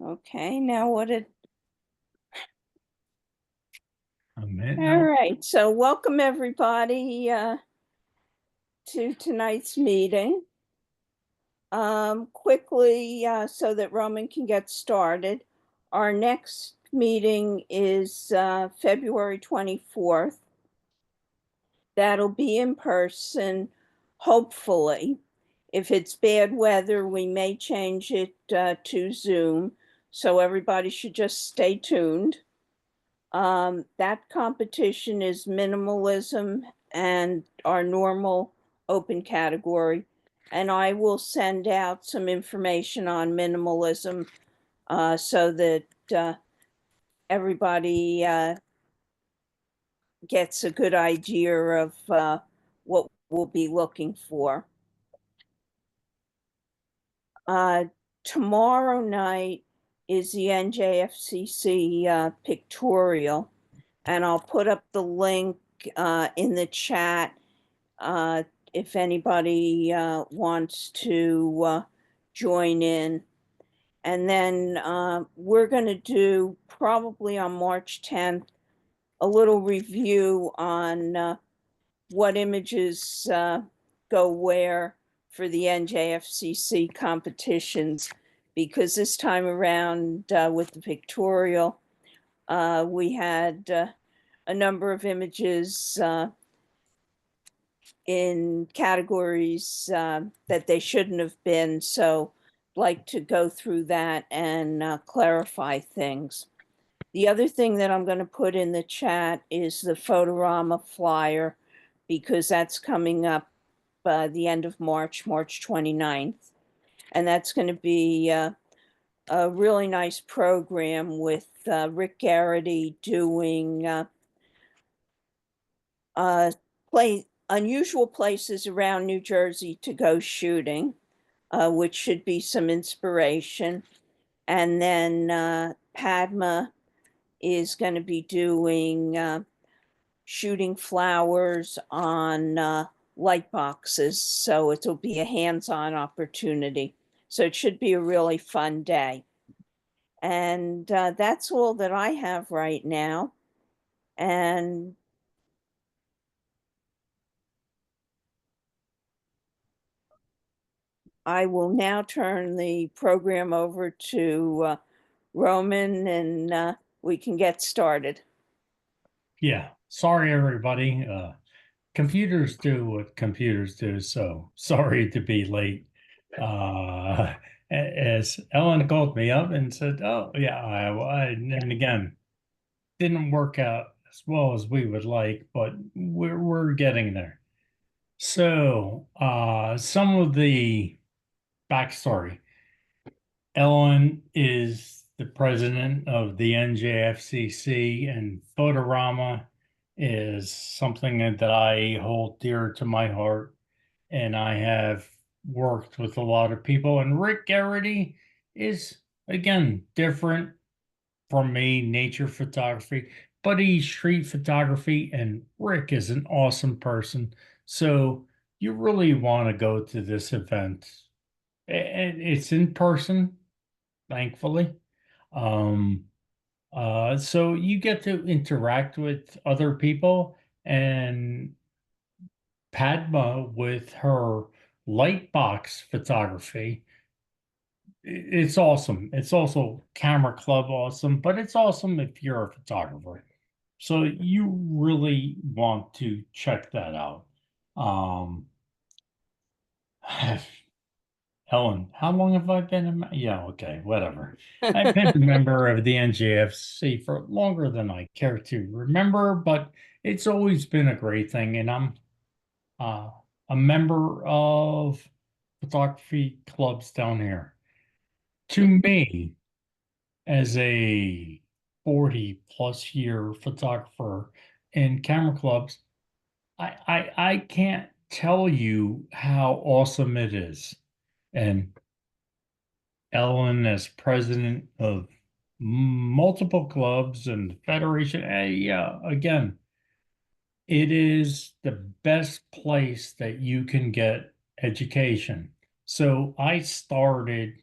Okay, now what did, A minute all now. right, so welcome everybody to tonight's meeting. Quickly, so that Roman can get started, our next meeting is February 24th. That'll be in person, hopefully. If it's bad weather, we may change it to Zoom, so everybody should just stay tuned. That competition is minimalism and our normal open category. And I will send out some information on minimalism so that everybody gets a good idea of what we'll be looking for. Uh, Tomorrow night is the NJFCC pictorial, and I'll put up the link in the chat uh, if anybody wants to join in. And then we're going to do probably on March 10th a little review on what images go where for the NJFCC competitions, because this time around with the pictorial, we had a number of images in categories that they shouldn't have been. So I'd like to go through that and clarify things. The other thing that I'm going to put in the chat is the Photorama flyer, because that's coming up the end of March, March 29th. And that's going to be a really nice program with Rick Garrity doing uh, unusual places around New Jersey to go shooting, which should be some inspiration. And then Padma is going to be doing shooting flowers on light boxes. So it'll be a hands-on opportunity. So it should be a really fun day. And that's all that I have right now. And I will now turn the program over to Roman, and we can get started. Yeah. Sorry, everybody. Computers do what computers do. So sorry to be late. Uh, as Ellen called me up and said, "Oh, yeah, and again, didn't work out as well as we would like, but we're getting there." So, some of the backstory. Ellen is the president of the NJFCC, and Photorama is something that I hold dear to my heart. And I have worked with a lot of people. And Rick Garrity is, again, different from me, nature photography, but he's street photography. And Rick is an awesome person. So you really want to go to this event. And it's in person, thankfully. Um, so you get to interact with other people, and Padma with her light box photography. It's awesome. It's also camera club awesome, but it's awesome if you're a photographer. So you really want to check that out. Um, Helen, how long have I been yeah, okay, whatever. I've been a member of the NJFC for longer than I care to remember, but it's always been a great thing. And I'm uh, a member of photography clubs down here. To me, as a 40 plus year photographer in camera clubs, I can't tell you how awesome it is. And Ellen, as president of multiple clubs and federation, yeah, again, it is the best place that you can get education. So I started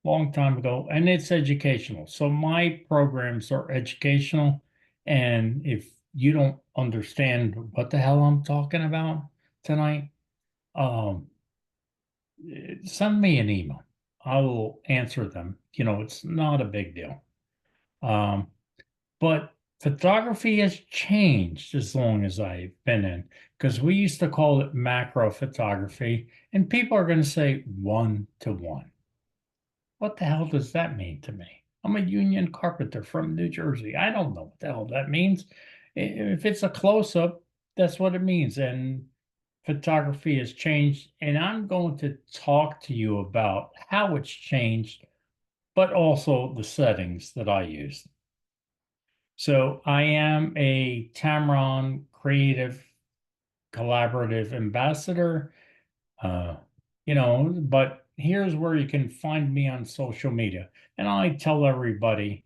long time ago, and it's educational. So my programs are educational. And if you don't understand what the hell I'm talking about tonight, um, send me an email. I will answer them. It's not a big deal. Um, but photography has changed as long as I've been in, because we used to call it macro photography, and people are going to say 1-to-1. What the hell does that mean to me? I'm a union carpenter from New Jersey. I don't know what the hell that means. If it's a close up, that's what it means. And photography has changed. And I'm going to talk to you about how it's changed, but also the settings that I use. So I am a Tamron Creative Collaborative Ambassador. Uh, but here's where you can find me on social media. And I tell everybody,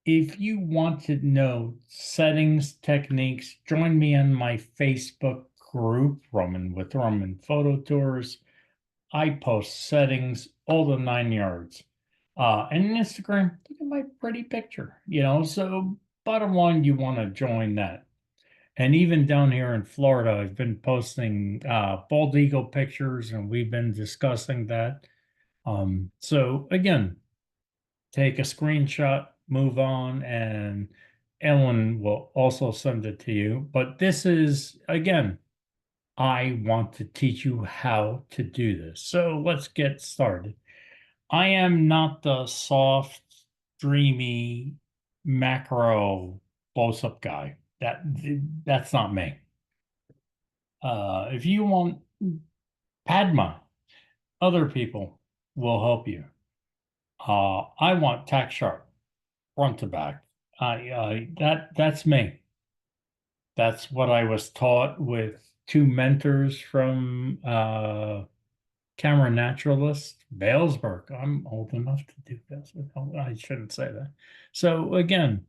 if you want to know settings, techniques, join me on my Facebook group, Roman with Roman Photo Tours. I post settings, all the 9 yards. And Instagram, look at my pretty picture, so bottom line, you want to join that. And even down here in Florida, I've been posting bald eagle pictures, and we've been discussing that. So again, take a screenshot, move on, and Ellen will also send it to you. But this is, again, I want to teach you how to do this. So let's get started. I am not the soft, dreamy, macro close-up guy. That's not me. If you want Padma, other people will help you. I want tack sharp, front to back. That's me. That's what I was taught with two mentors from camera naturalist, Balesburg. I'm old enough to do this. I shouldn't say that. So again,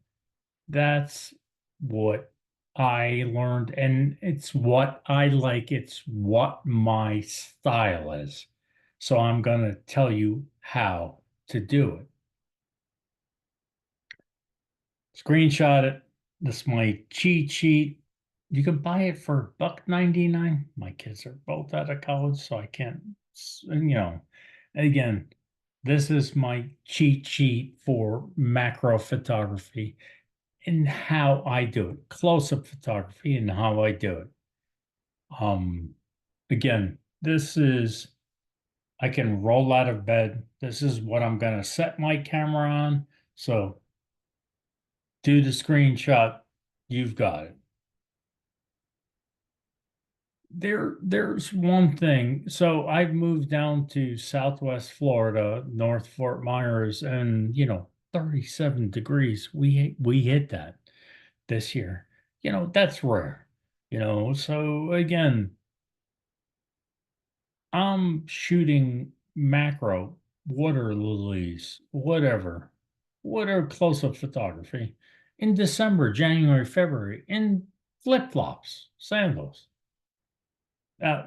that's what I learned, and it's what I like. It's what my style is. So I'm going to tell you how to do it. Screenshot it. This is my cheat sheet. You can buy it for $1.99. My kids are both out of college, so I can't, again, this is my cheat sheet for macro photography and how I do it, close-up photography and how I do it. Again, I can roll out of bed. This is what I'm going to set my camera on. So do the screenshot. You've got it. There's one thing. So I've moved down to Southwest Florida, North Fort Myers, and 37 degrees. We hit that this year. That's rare. So again, I'm shooting macro, water lilies, whatever close-up photography in December, January, February, in flip-flops, sandals.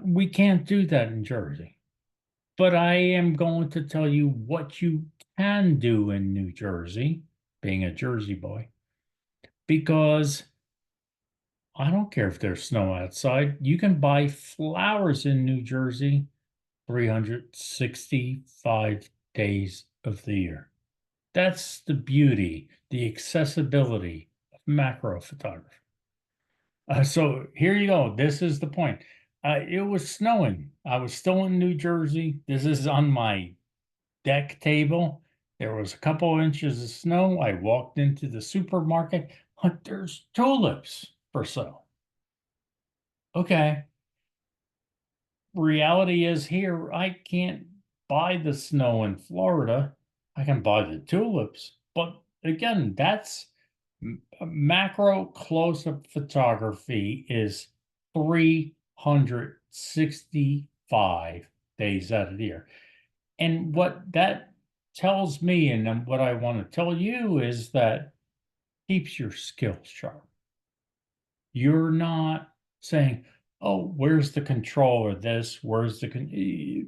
We can't do that in Jersey. But I am going to tell you what you can do in New Jersey, being a Jersey boy, because I don't care if there's snow outside. You can buy flowers in New Jersey 365 days of the year. That's the beauty, the accessibility of macro photography. So here you go. This is the point. It was snowing. I was still in New Jersey. This is on my deck table. There was a couple inches of snow. I walked into the supermarket. There's tulips for sale. Okay. Reality is here, I can't buy the snow in Florida. I can buy the tulips. But again, that's macro close-up photography is 365 days out of the year. And what that tells me, and what I want to tell you, is that keeps your skills sharp. You're not saying, oh, where's the control of this? Where's the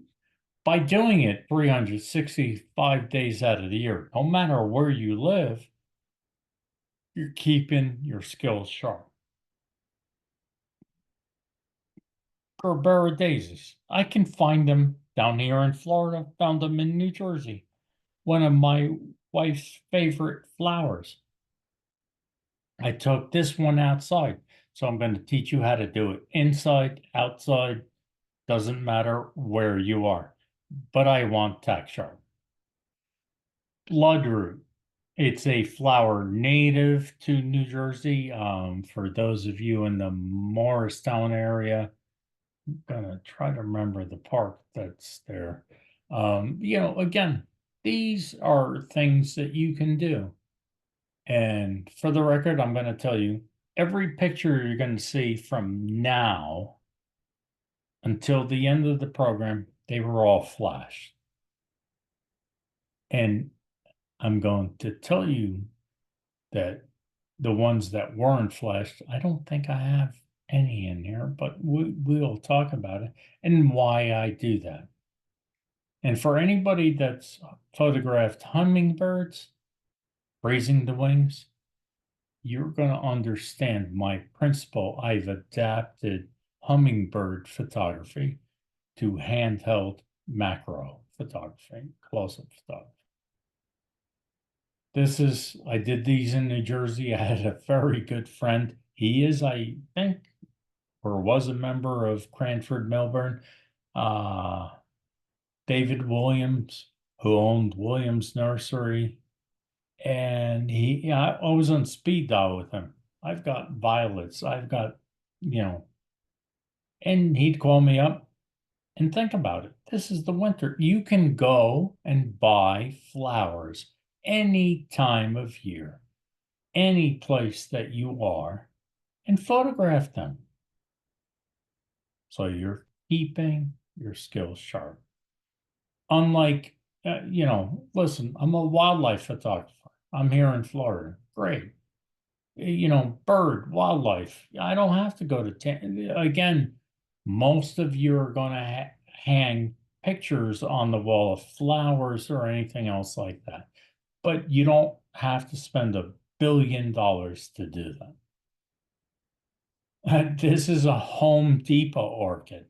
By doing it 365 days out of the year, no matter where you live, you're keeping your skills sharp. Gerbera daisies. I can find them down here in Florida, found them in New Jersey. One of my wife's favorite flowers. I took this one outside, so I'm going to teach you how to do it inside, outside, doesn't matter where you are. But I want tack sharp. Bloodroot. It's a flower native to New Jersey. For those of you in the Morristown area, I'm gonna try to remember the park that's there. Again, these are things that you can do. And for the record, I'm going to tell you, every picture you're going to see from now until the end of the program, they were all flashed. And I'm going to tell you that the ones that weren't flashed, I don't think I have any in here, but we'll talk about it and why I do that. And for anybody that's photographed hummingbirds raising the wings, you're going to understand my principle. I've adapted hummingbird photography to handheld macro photography, close-up photography. I did these in New Jersey. I had a very good friend. He is, I think, or was a member of Cranford-Millburn. David Williams, who owned Williams Nursery. And I was on speed dial with him. I've got violets. I've got, and he'd call me up and think about it. This is the winter. You can go and buy flowers any time of year, any place that you are, and photograph them. So you're keeping your skills sharp. Unlike, listen, I'm a wildlife photographer. I'm here in Florida. Great. Bird, wildlife. I don't have to go to again, most of you are going to hang pictures on the wall of flowers or anything else like that. But you don't have to spend $1 billion to do that. This is a Home Depot orchid.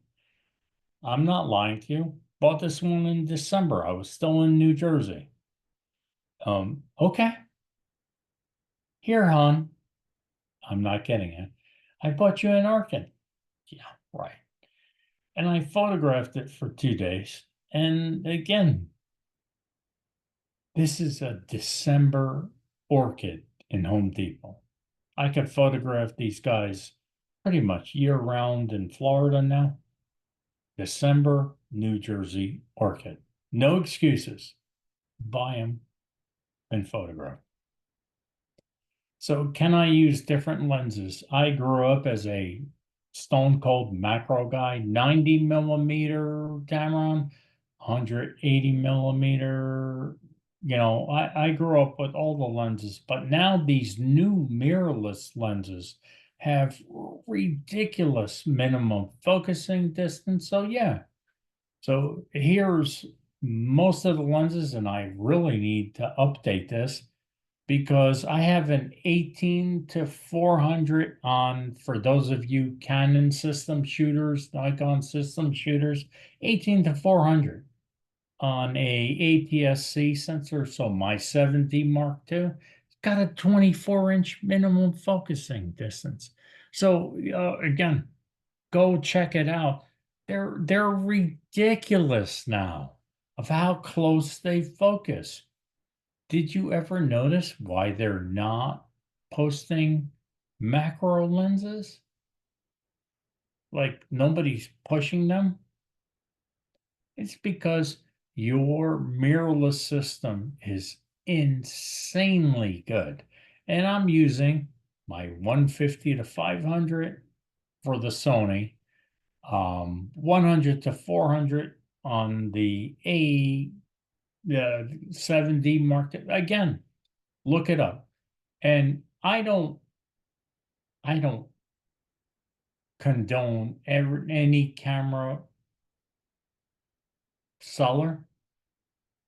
I'm not lying to you. Bought this one in December. I was still in New Jersey. Okay. Here, hon. I'm not getting it. I bought you an orchid. Yeah, right. And I photographed it for 2 days. And again, this is a December orchid in Home Depot. I could photograph these guys pretty much year round in Florida now. December, New Jersey orchid. No excuses. Buy them and photograph. So can I use different lenses? I grew up as a stone cold macro guy, 90 millimeter Tamron, 180 millimeter. I grew up with all the lenses, but now these new mirrorless lenses have ridiculous minimum focusing distance. So yeah, so here's most of the lenses, and I really need to update this because I have an 18 to 400 on, for those of you Canon system shooters, Nikon system shooters, 18 to 400 on a APS-C sensor. So my 7D Mark II, it's got a 24-inch minimum focusing distance. So again, go check it out. They're ridiculous now of how close they focus. Did you ever notice why they're not posting macro lenses? Like nobody's pushing them? It's because your mirrorless system is insanely good. And I'm using my 150 to 500 for the Sony, 100 to 400 on the 7D Mark. Again, look it up. And I don't condone any camera seller.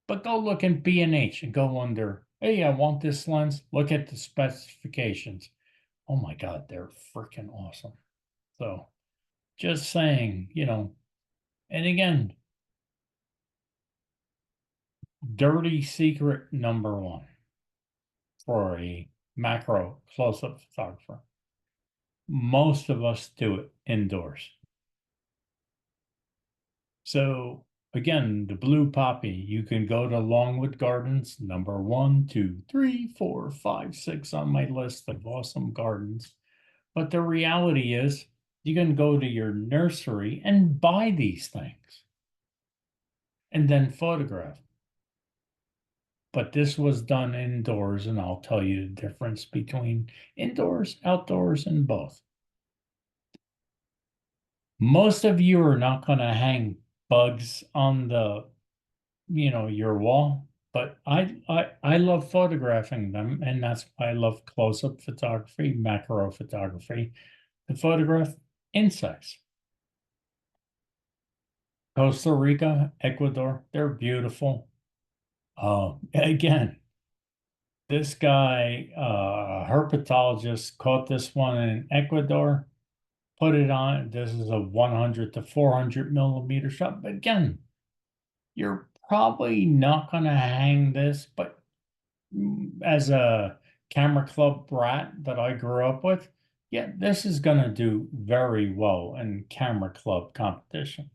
But go look in B&H and go under, hey, I want this lens. Look at the specifications. Oh my God, they're freaking awesome. So just saying, and again, dirty secret number one for a macro close-up photographer. Most of us do it indoors. So again, the blue poppy, you can go to Longwood Gardens, number 1, 2, 3, 4, 5, 6 on my list of awesome gardens. But the reality is, you can go to your nursery and buy these things and then photograph. But this was done indoors, and I'll tell you the difference between indoors, outdoors, and both. Most of you are not going to hang bugs on your wall, but I love photographing them, and that's why I love close-up photography, macro photography, to photograph insects. Costa Rica, Ecuador, they're beautiful. Again, this guy, herpetologist, caught this one in Ecuador, put it on. This is a 100 to 400 millimeter shot. But again, you're probably not going to hang this, but as a camera club brat that I grew up with, yeah, this is going to do very well in camera club competition.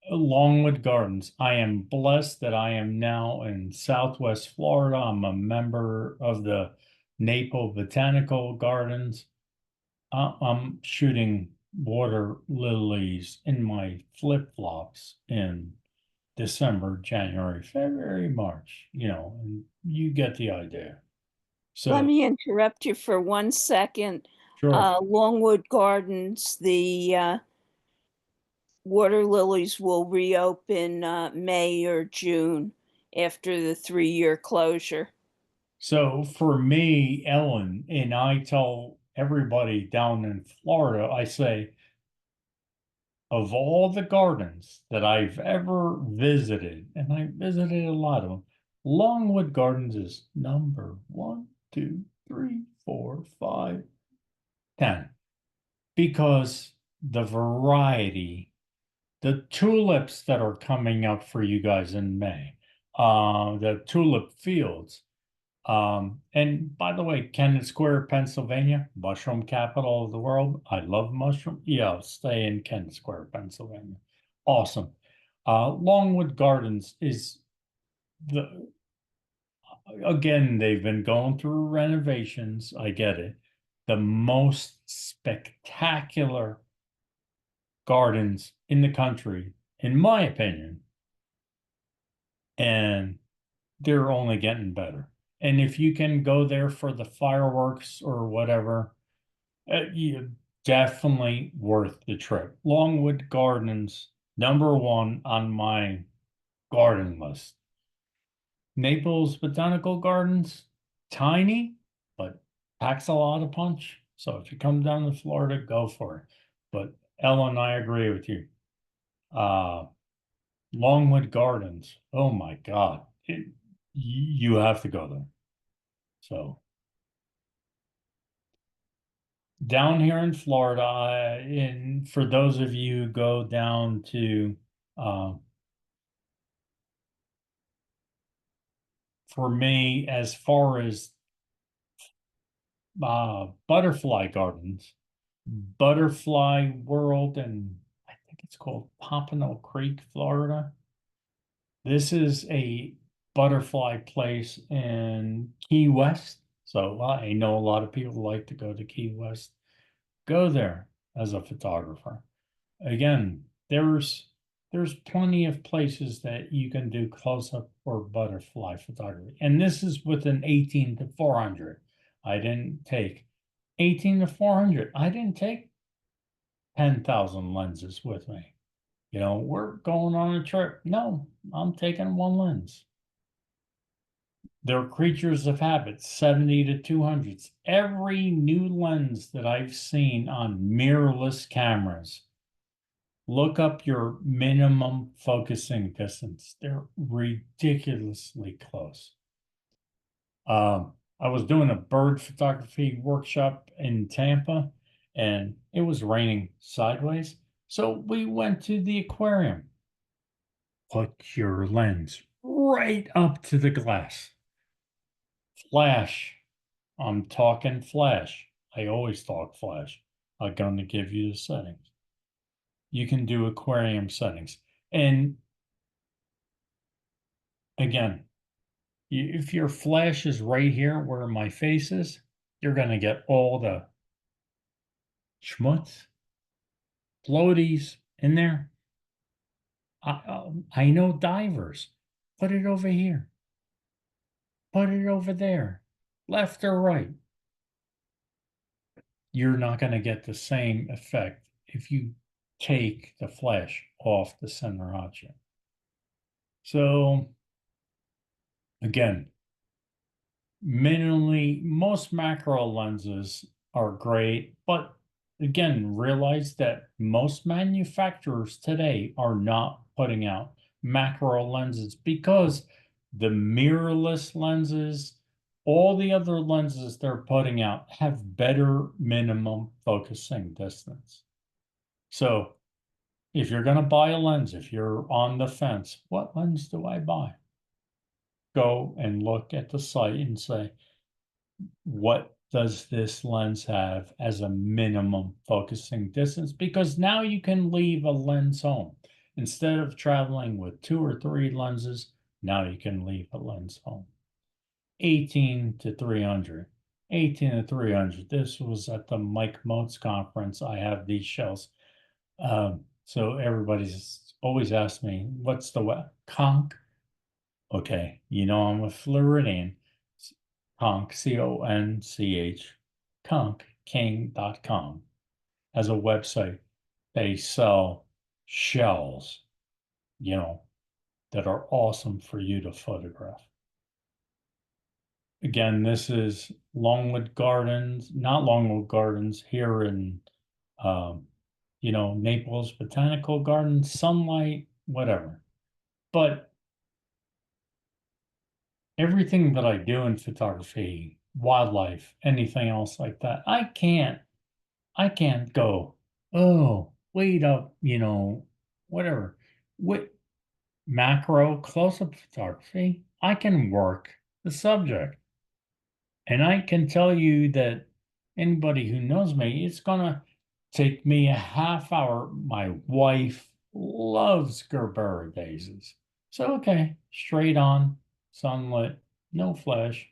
Longwood Gardens. I am blessed that I am now in Southwest Florida. I'm a member of the Napo Botanical Gardens. I'm shooting water lilies in my flip-flops in December, January, February, March, and you get the idea. Let So, me interrupt you for 1 second. sure. Longwood Gardens, the water lilies will reopen May or June after the 3-year closure. So for me, Ellen, and I tell everybody down in Florida, I say, of all the gardens that I've ever visited, and I visited a lot of them, Longwood Gardens is number 1, 2, 3, 4, 5, 10. Because the variety, the tulips that are coming up for you guys in May, the tulip fields. And by the way, Kennett Square, Pennsylvania, mushroom capital of the world. I love mushroom. Yeah, I'll stay in Kennett Square, Pennsylvania. Awesome. Longwood Gardens is again, they've been going through renovations. I get it. The most spectacular gardens in the country, in my opinion. And they're only getting better. And if you can go there for the fireworks or whatever, you definitely worth the trip. Longwood Gardens, number 1 on my garden list. Naples Botanical Gardens, tiny, but packs a lot of punch. So if you come down to Florida, go for it. But Ellen, I agree with you. Longwood Gardens, oh my God, you have to go there. So down here in Florida, and for those of you who go down to, for me, as far as butterfly gardens, Butterfly World, and I think it's called Pompano Creek, Florida. This is a butterfly place in Key West. So I know a lot of people like to go to Key West. Go there as a photographer. Again, there's plenty of places that you can do close-up or butterfly photography. And this is with an 18 to 400. I didn't take 18 to 400. I didn't take 10,000 lenses with me. We're going on a trip. No, I'm taking one lens. They're creatures of habit, 70 to 200s. Every new lens that I've seen on mirrorless cameras look up your minimum focusing distance. They're ridiculously close. I was doing a bird photography workshop in Tampa, and it was raining sideways. So we went to the aquarium. Put your lens right up to the glass. Flash. I'm talking flash. I always talk flash. I'm going to give you the settings. You can do aquarium settings. And again, if your flash is right here where my face is, you're going to get all the schmutz, floaties in there. I know divers. Put it over here. Put it over there. Left or right. You're not going to get the same effect if you take the flash off the center object. So again, minimally, most macro lenses are great, but again, realize that most manufacturers today are not putting out macro lenses because the mirrorless lenses, all the other lenses they're putting out have better minimum focusing distance. So if you're going to buy a lens, if you're on the fence, what lens do I buy? Go and look at the site and say, what does this lens have as a minimum focusing distance? Because now you can leave a lens home. Instead of traveling with 2 or 3 lenses, now you can leave a lens home. 18 to 300. 18 to 300. This was at the Mike Motes conference. I have these shells. So everybody's always asked me, what's the conch? Okay, you know I'm a Floridian. Conch, C-O-N-C-H, conchking.com as a website. They sell shells, that are awesome for you to photograph. Again, this is Longwood Gardens, not Longwood Gardens, here in, Naples Botanical Gardens, Sunlight, whatever. But everything that I do in photography, wildlife, anything else like that, I can't go, oh, wait up, whatever. With macro close-up photography, I can work the subject. And I can tell you that anybody who knows me, it's gonna take me a half hour. My wife loves Gerbera daisies. So okay, straight on, sunlit, no flash,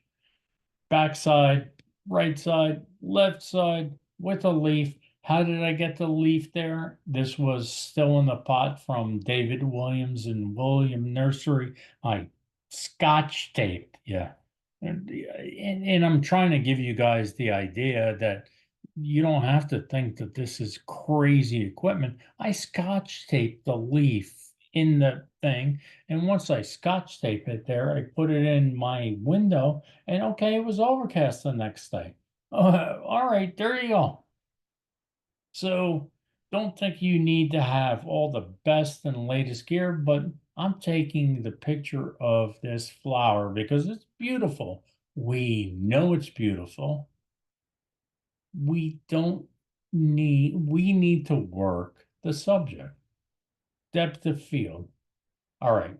backside, right side, left side with a leaf. How did I get the leaf there? This was still in the pot from David Williams and William Nursery. I scotch taped, yeah. And I'm trying to give you guys the idea that you don't have to think that this is crazy equipment. I scotch taped the leaf in the thing, and once I scotch tape it there, I put it in my window, and okay, it was overcast the next day. All right, there you go. So don't think you need to have all the best and latest gear, but I'm taking the picture of this flower because it's beautiful. We know it's beautiful. We need to work the subject. Depth of field. All right.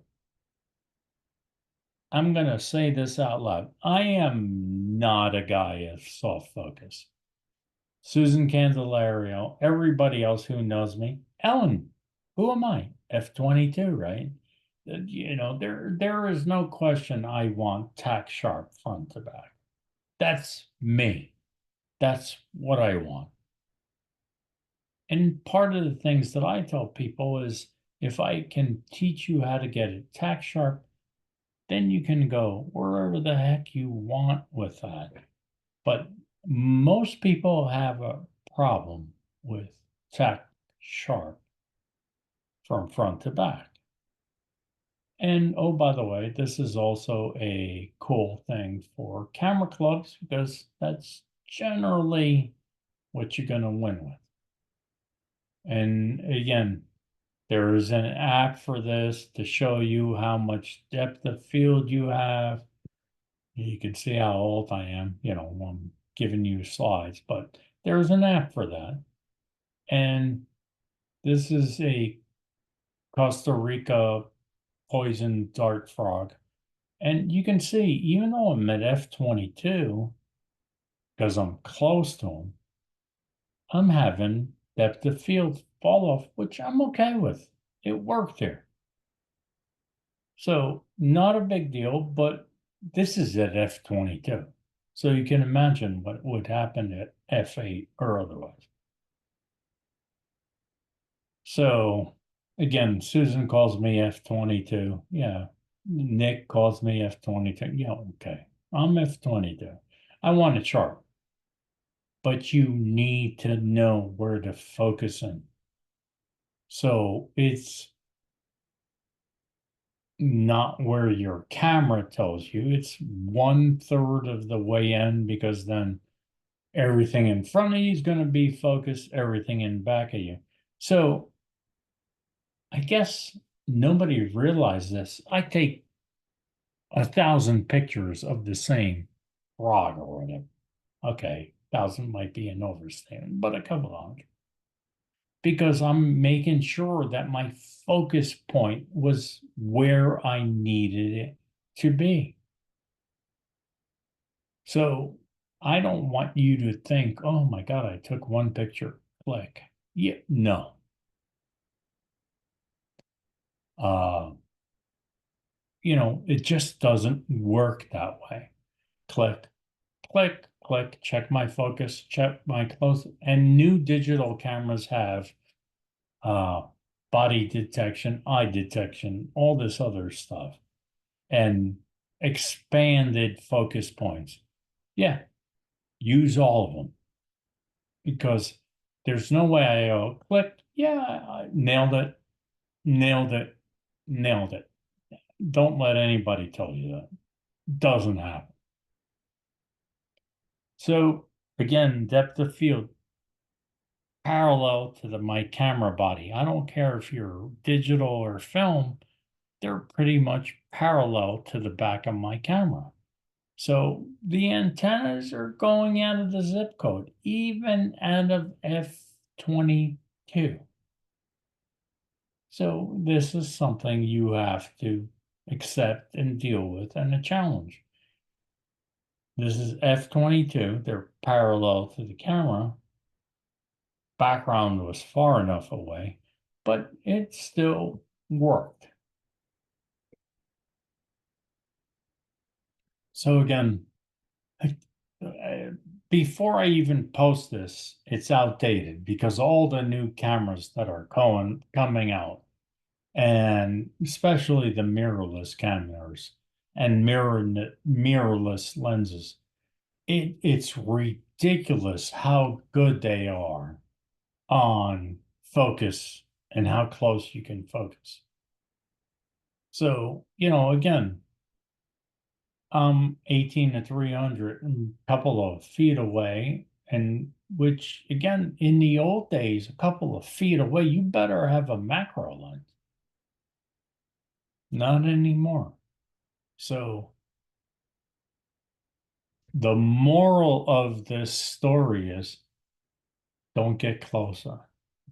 I'm going to say this out loud. I am not a guy of soft focus. Susan Candelario, everybody else who knows me, Ellen, who am I? F-22, right? There is no question I want tack sharp front to back. That's me. That's what I want. And part of the things that I tell people is if I can teach you how to get it tack sharp, then you can go wherever the heck you want with that. But most people have a problem with tack sharp from front to back. And oh, by the way, this is also a cool thing for camera clubs because that's generally what you're going to win with. And again, There is an app for this to show you how much depth of field you have. You can see how old I am, I'm giving you slides, but there's an app for that. And this is a Costa Rica poison dart frog. And you can see, even though I'm at F22, because I'm close to him, I'm having depth of field fall off, which I'm okay with. It worked here. So not a big deal, but this is at F22. So you can imagine what would happen at F8 or otherwise. So again, Susan calls me F22. Yeah. Nick calls me F22. Yeah, okay. I'm F22. I want a chart, but you need to know where to focus in. So it's not where your camera tells you. It's 1/3 of the way in, because then everything in front of you is going to be focused, everything in back of you. So I guess nobody realized this. I take 1,000 pictures of the same frog or whatever. Okay, 1,000 might be an overstatement, but a couple of, because I'm making sure that my focus point was where I needed it to be. So I don't want you to think, oh my God, I took one picture, click. Yeah, no. It just doesn't work that way. Click, click, click, check my focus, check my close. And new digital cameras have body detection, eye detection, all this other stuff, and expanded focus points. Yeah, use all of them, because there's no way I clicked. Yeah, I nailed it, nailed it, nailed it. Don't let anybody tell you that. Doesn't happen. So again, depth of field parallel to my camera body. I don't care if you're digital or film, they're pretty much parallel to the back of my camera. So the antennas are going out of the zip code, even out of F22. So this is something you have to accept and deal with, and a challenge. This is F22. They're parallel to the camera. Background was far enough away, but it still worked. So again, before I even post this, it's outdated, because all the new cameras that are coming out, and especially the mirrorless cameras and mirrorless lenses, it's ridiculous how good they are on focus and how close you can focus. So, again, I'm 18 to 300, a couple of feet away, and which again, in the old days, a couple of feet away, you better have a macro lens. Not anymore. So the moral of this story is, don't get closer.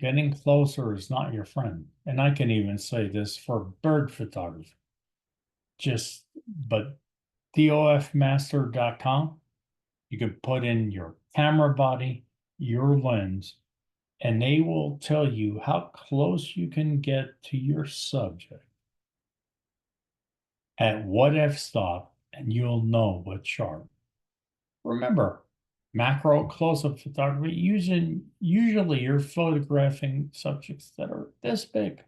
Getting closer is not your friend. And I can even say this for bird photography. But dofmaster.com, you can put in your camera body, your lens, and they will tell you how close you can get to your subject at what f-stop, and you'll know what's sharp. Remember, macro close-up photography, usually you're photographing subjects that are this big.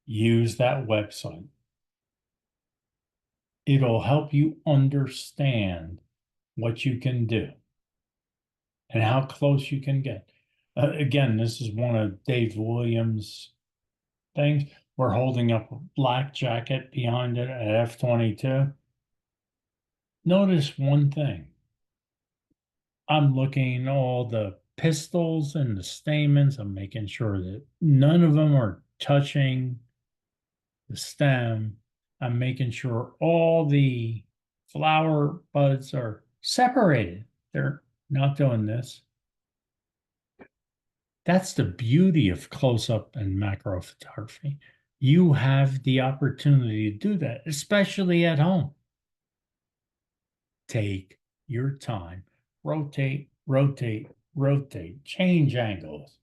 Use that website. It'll help you understand what you can do and how close you can get. Again, this is one of Dave Williams' things. We're holding up a black jacket behind it at F22. Notice one thing. I'm looking all the pistils and the stamens. I'm making sure that none of them are touching the stem. I'm making sure all the flower buds are separated. They're not doing this. That's the beauty of close-up and macro photography. You have the opportunity to do that, especially at home. Take your time, rotate, rotate, rotate, change angles.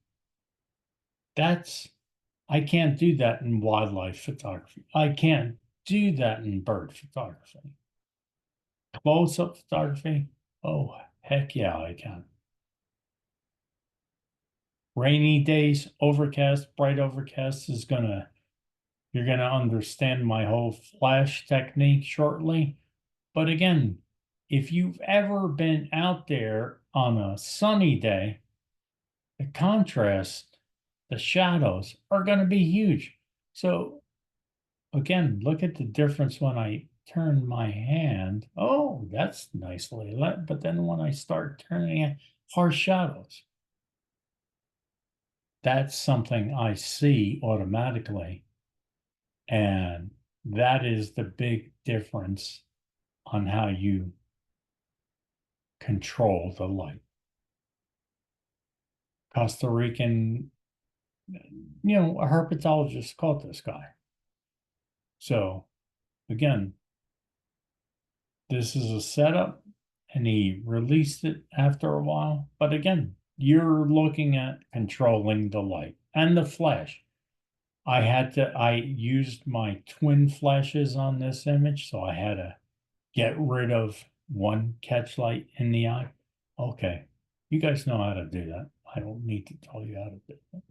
I can't do that in wildlife photography. I can't do that in bird photography. Close-up photography, oh, heck yeah, I can. Rainy days, overcast, bright overcast you're gonna understand my whole flash technique shortly. But again, if you've ever been out there on a sunny day, the contrast, the shadows are gonna be huge. So again, look at the difference when I turn my hand. Oh, that's nicely lit. But then when I start turning it, harsh shadows. That's something I see automatically. And that is the big difference on how you control the light. Costa Rican, a herpetologist caught this guy. So again, this is a setup and he released it after a while. But again, you're looking at controlling the light and the flash. I used my twin flashes on this image, so I had to get rid of one catch light in the eye. Okay, you guys know how to do that. I don't need to tell you how to do that.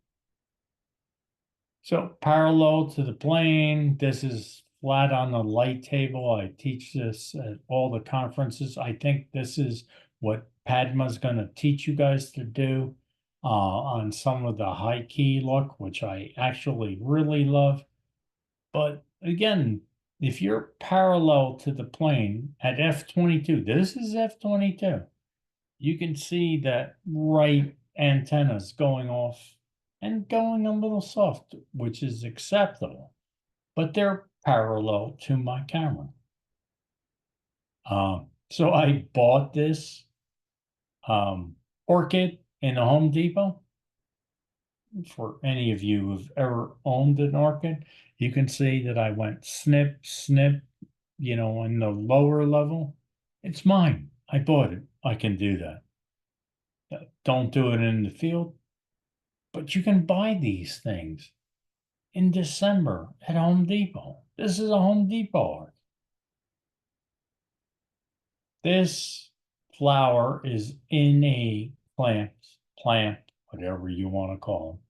So parallel to the plane, this is flat on the light table. I teach this at all the conferences. I think this is what Padma's going to teach you guys to do on some of the high key look, which I actually really love. But again, if you're parallel to the plane at F22, this is F22, you can see that right antennas going off and going a little soft, which is acceptable, but they're parallel to my camera. So I bought this orchid in a Home Depot. For any of you who've ever owned an orchid, you can see that I went snip, snip, in the lower level. It's mine. I bought it. I can do that. Don't do it in the field, but you can buy these things in December at Home Depot. This is a Home Depot art. This flower is in a plant, whatever you want to call them.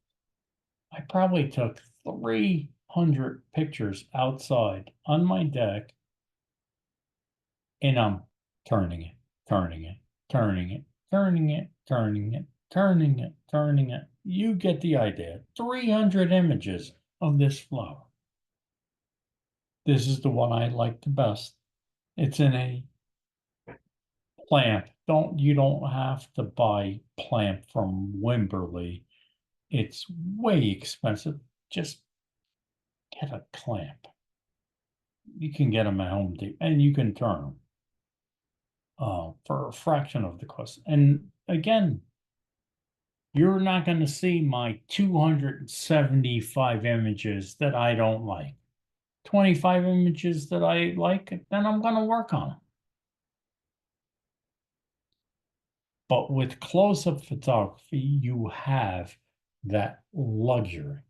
I probably took 300 pictures outside on my deck, and I'm turning it, turning it, turning it, turning it, turning it, turning it, turning it. You get the idea. 300 images of this flower. This is the one I like the best. It's in a plant. You don't have to buy plant from Wimberley. It's way expensive. Just get a clamp. You can get them at Home Depot, and you can turn them for a fraction of the cost. And again, you're not going to see my 275 images that I don't like. 25 images that I like, then I'm going to work on them. But with close-up photography, you have that luxury.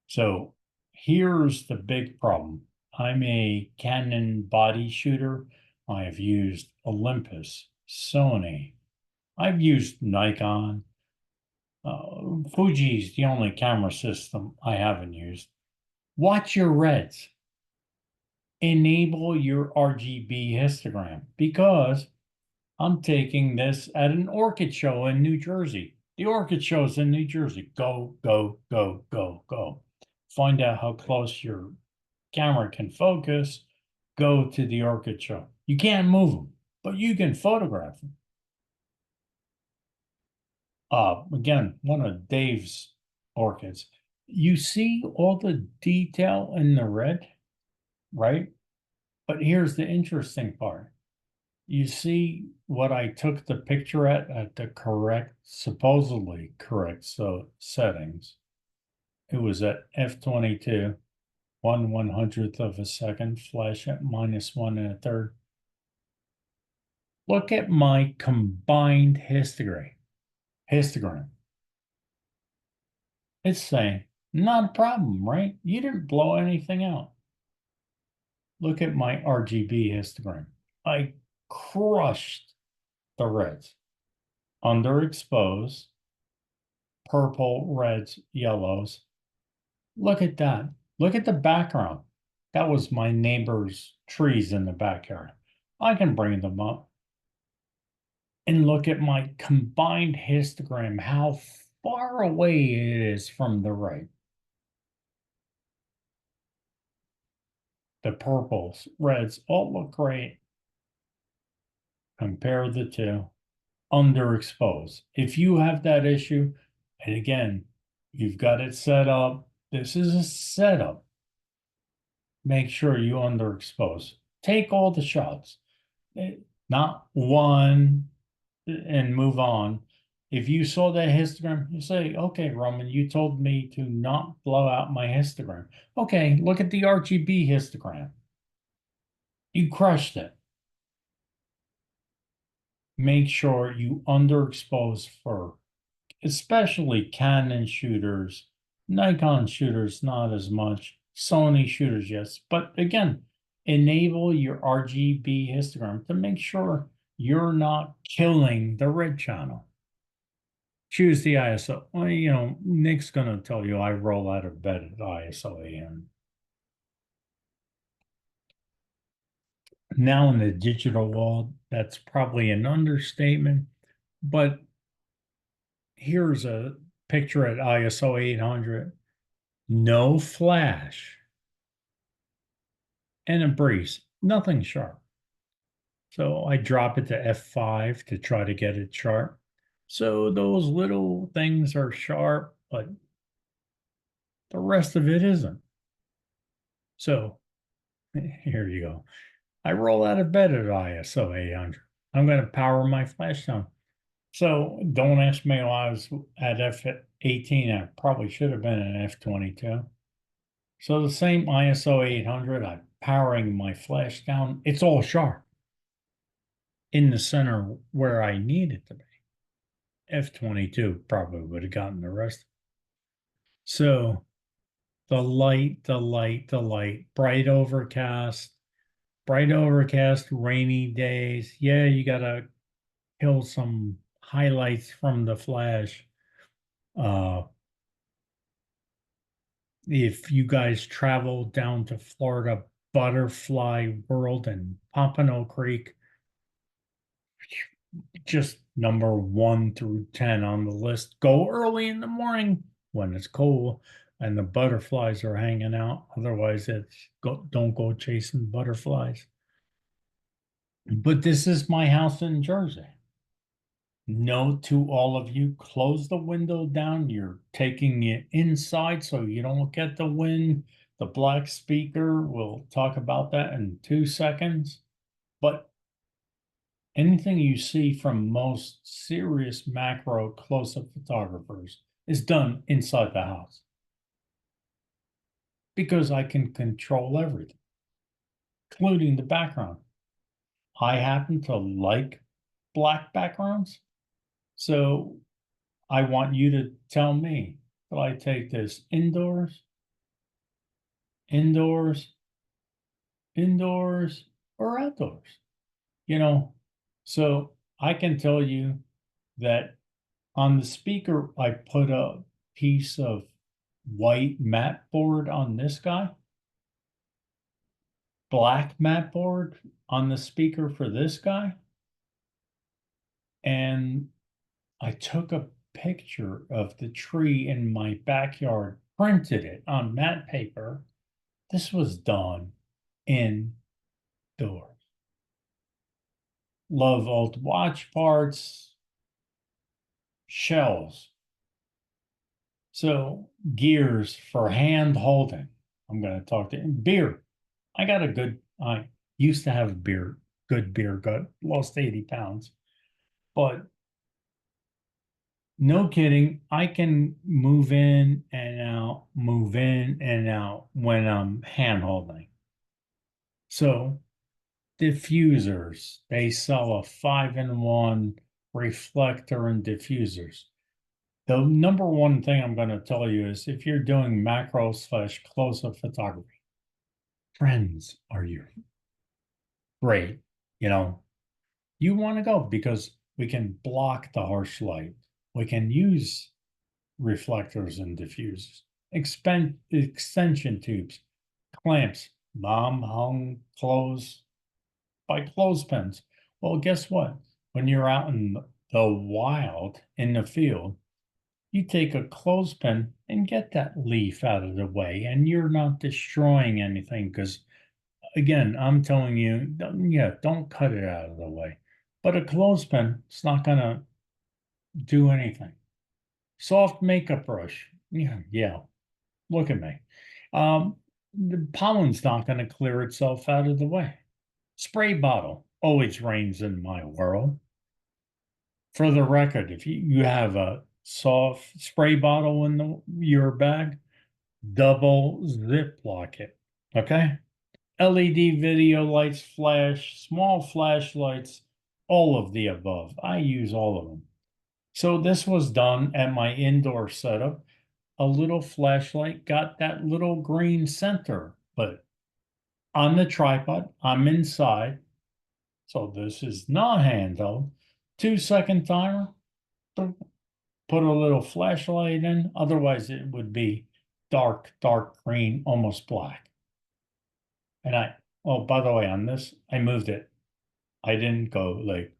So here's the big problem. I'm a Canon body shooter. I have used Olympus, Sony. I've used Nikon. Fuji's the only camera system I haven't used. Watch your reds. Enable your RGB histogram, because I'm taking this at an orchid show in New Jersey. The orchid show's in New Jersey. Go, go, go, go, go. Find out how close your camera can focus. Go to the orchid show. You can't move them, but you can photograph them. Again, one of Dave's orchids. You see all the detail in the red, right? But here's the interesting part. You see what I took the picture at the correct, supposedly correct, so settings. It was at f22, 1/100th of a second, flash at -1 1/3. Look at my combined histogram. It's saying, not a problem, right? You didn't blow anything out. Look at my RGB histogram. I crushed the reds. Underexposed, purple, reds, yellows. Look at that. Look at the background. That was my neighbor's trees in the backyard. I can bring them up. And look at my combined histogram, how far away it is from the right. The purples, reds all look great. Compare the two. Underexposed. If you have that issue, and again, you've got it set up, this is a setup. Make sure you underexpose. Take all the shots, not one and move on. If you saw that histogram, you say, okay, Roman, you told me to not blow out my histogram. Okay, look at the RGB histogram. You crushed it. Make sure you underexpose for especially Canon shooters, Nikon shooters, not as much, Sony shooters, yes. But again, enable your RGB histogram to make sure you're not killing the red channel. Choose the ISO. Well, you know, Nick's going to tell you I roll out of bed at ISO AM. Now in the digital world, that's probably an understatement, but here's a picture at ISO 800, no flash, and a breeze, nothing sharp. So I drop it to F5 to try to get it sharp. So those little things are sharp, but the rest of it isn't. So here you go. I roll out of bed at ISO 800. I'm going to power my flash down. So don't ask me why I was at F18. I probably should have been at F22. So the same ISO 800, I'm powering my flash down. It's all sharp in the center where I need it to be. F22 probably would have gotten the rest. So the light, bright overcast, rainy days. Yeah, you got to kill some highlights from the flash. If you guys travel down to Florida Butterfly World and Pompano Creek, just number 1 through 10 on the list. Go early in the morning when it's cool and the butterflies are hanging out. Otherwise, don't go chasing butterflies. But this is my house in Jersey. Note to all of you, close the window down. You're taking it inside so you don't get the wind. The black speaker, we'll talk about that in 2 seconds. But anything you see from most serious macro close-up photographers is done inside the house. Because I can control everything, including the background. I happen to like black backgrounds. So I want you to tell me, will I take this indoors, indoors, indoors, or outdoors? You know, so I can tell you that on the speaker, I put a piece of white mat board on this guy, black mat board on the speaker for this guy. And I took a picture of the tree in my backyard, printed it on matte paper. This was done indoors. Love old watch parts. shells. So gears for hand holding. I'm going to talk to beer. I used to have good beer gut, lost 80 pounds. But no kidding, I can move in and out, move in and out when I'm hand holding. So diffusers, they sell a 5-in-1 reflector and diffusers. The number one thing I'm going to tell you is if you're doing macro/close-up photography, friends are your great. You know, you want to go because we can block the harsh light. We can use reflectors and diffusers, extension tubes, clamps, mom hung clothes by clothespins. Well, guess what? When you're out in the wild, in the field, you take a clothespin and get that leaf out of the way, and you're not destroying anything because, again, I'm telling you, yeah, don't cut it out of the way. But a clothespin, it's not going to do anything. Soft makeup brush, yeah, look at me. The pollen's not going to clear itself out of the way. Spray bottle always reigns in my world. For the record, if you have a soft spray bottle in your bag, double zip lock it. Okay? LED video lights, flash, small flashlights, all of the above. I use all of them. So this was done at my indoor setup. A little flashlight got that little green center, but on the tripod, I'm inside. So this is not handheld. 2-second timer, put a little flashlight in. Otherwise, it would be dark green, almost black. And oh, by the way, on this, I moved it. I didn't go like,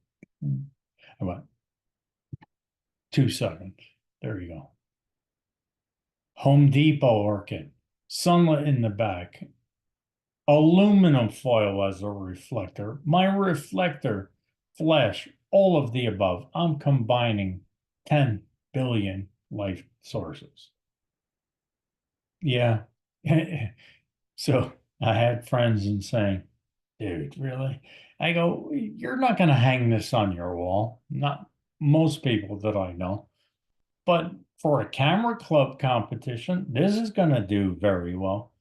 I went 2 seconds. There you go. Home Depot orchid, sunlit in the back, aluminum foil as a reflector, my reflector, flash, all of the above. I'm combining 10 billion light sources. Yeah. So I had friends and saying, dude, really? I go, you're not going to hang this on your wall. Not most people that I know. But for a camera club competition, this is going to do very well.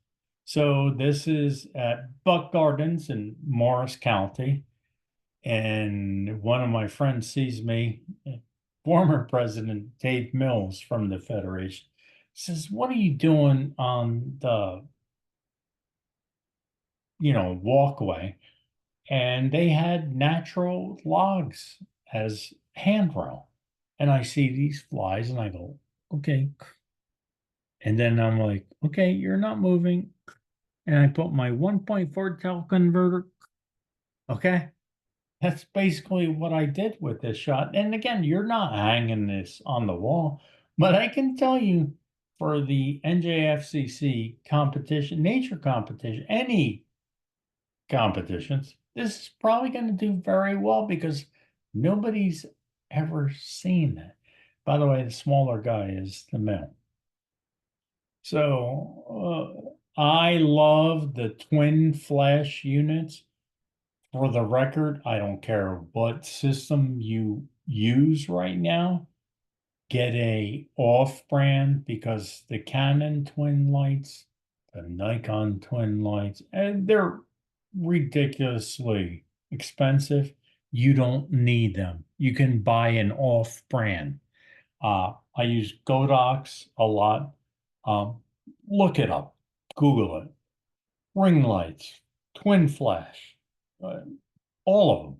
So this is at Buck Gardens in Morris County. And one of my friends sees me, former President Dave Mills from the Federation, says, what are you doing on the, walkway? And they had natural logs as handrail. And I see these flies and I go, okay. And then I'm like, okay, you're not moving. And I put my 1.4 tel converter. Okay. That's basically what I did with this shot. And again, you're not hanging this on the wall, but I can tell you for the NJFCC competition, nature competition, any competitions, this is probably going to do very well because nobody's ever seen it. By the way, the smaller guy is the male. So I love the twin flash units. For the record, I don't care what system you use right now. Get a off-brand because the Canon twin lights, the Nikon twin lights, and they're ridiculously expensive. You don't need them. You can buy an off-brand. I use Godox a lot. Look it up, Google it. Ring lights, twin flash, all of them.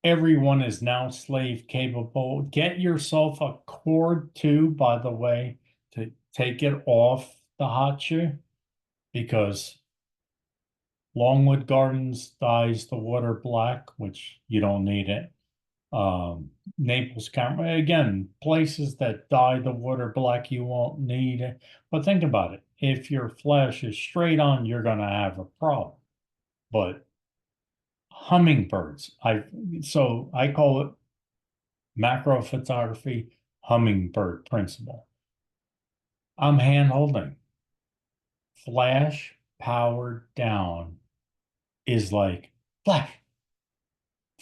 Everyone is now slave capable. Get yourself a cord too, by the way, to take it off the hot shoe because Longwood Gardens dyes the water black, which you don't need it. Naples County, again, places that dye the water black, you won't need it. But think about it. If your flash is straight on, you're going to have a problem. But hummingbirds, I call it macro photography, hummingbird principle. I'm hand holding. Flash powered down is like flash,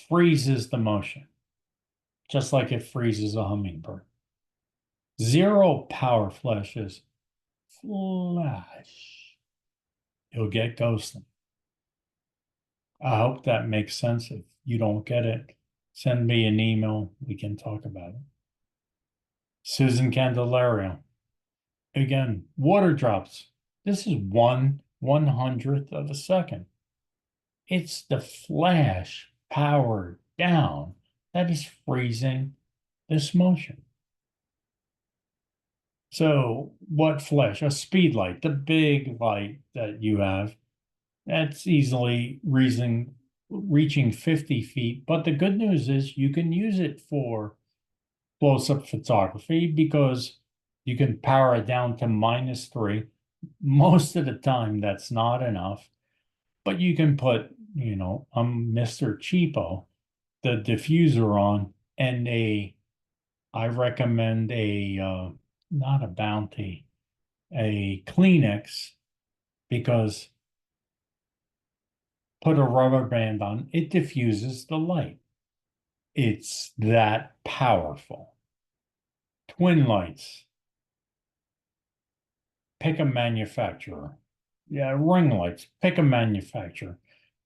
freezes the motion, just like it freezes a hummingbird. Zero power flashes, flash. You'll get ghosting. I hope that makes sense. If you don't get it, send me an email. We can talk about it. Susan Candelario. Again, water drops. This is 1/100th of a second. It's the flash powered down that is freezing this motion. So what flash? A speed light, the big light that you have, that's easily reaching 50 feet. But the good news is you can use it for close-up photography because you can power it down to -3. Most of the time, that's not enough. But you can put, I'm Mr. Cheapo, the diffuser on, and I recommend not a Bounty, a Kleenex, because put a rubber band on, it diffuses the light. It's that powerful. Twin lights. Pick a manufacturer. Yeah, ring lights. Pick a manufacturer.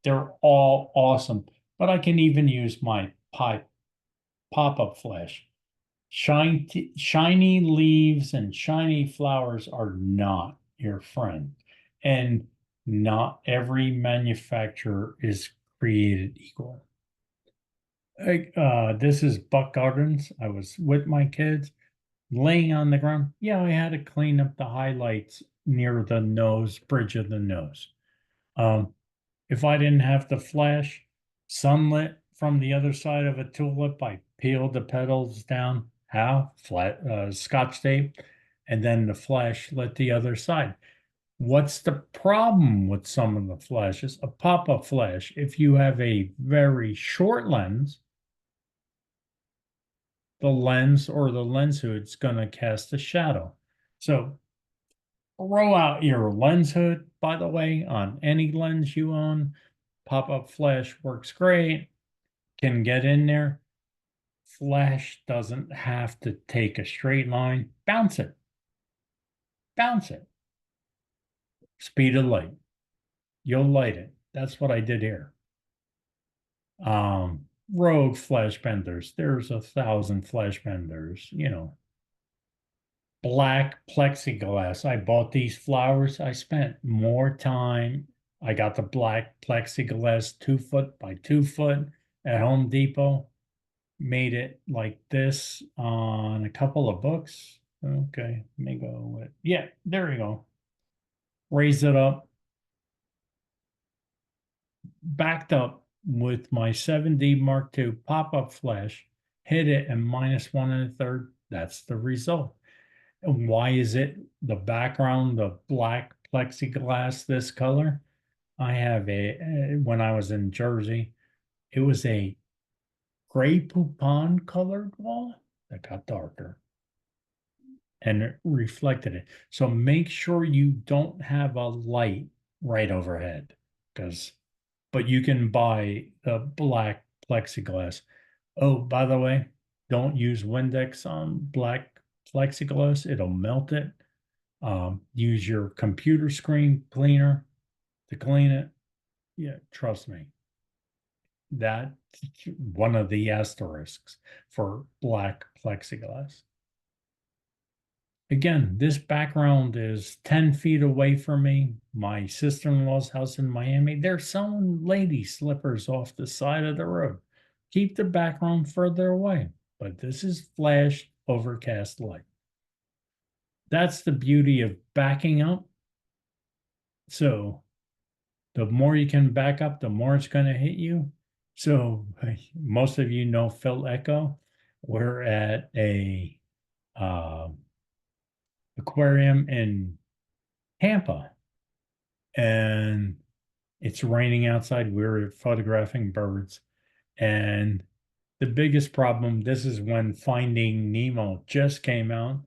They're all awesome. But I can even use my pop-up flash. Shiny leaves and shiny flowers are not your friend. And not every manufacturer is created equal. This is Buck Gardens. I was with my kids laying on the ground. Yeah, I had to clean up the highlights near the nose, bridge of the nose. If I didn't have the flash, sunlit from the other side of a tulip, I peeled the petals down. How? Flat Scotch tape, and then the flash lit the other side. What's the problem with some of the flashes? A pop-up flash, if you have a very short lens, the lens or the lens hood's going to cast a shadow. So throw out your lens hood, by the way, on any lens you own. Pop-up flash works great, can get in there. Flash doesn't have to take a straight line. Bounce it. Bounce it. Speed of light. You'll light it. That's what I did here. Rogue flash benders. There's 1,000 flash benders, Black plexiglass. I bought these flowers. I spent more time. I got the black plexiglass 2 foot by 2 foot at Home Depot. Made it like this on a couple of books. Okay, let me go with, yeah, there we go. Raise it up. Backed up with my 7D Mark II pop-up flash, hit it at -1 1/3. That's the result. And why is it the background, the black plexiglass, this color? I have when I was in Jersey, it was a gray poupon colored wall that got darker and it reflected it. So make sure you don't have a light right overhead, but you can buy the black plexiglass. Oh, by the way, don't use Windex on black plexiglass. It'll melt it. Use your computer screen cleaner to clean it. Yeah, trust me. That's one of the asterisks for black plexiglass. Again, this background is 10 feet away from me. My sister-in-law's house in Miami. They're selling lady slippers off the side of the road. Keep the background further away. But this is flashed, overcast light. That's the beauty of backing up. So the more you can back up, the more it's going to hit you. So most of you know Phil Echo. We're at a aquarium in Tampa, and it's raining outside. We're photographing birds, and the biggest problem, this is when Finding Nemo just came out,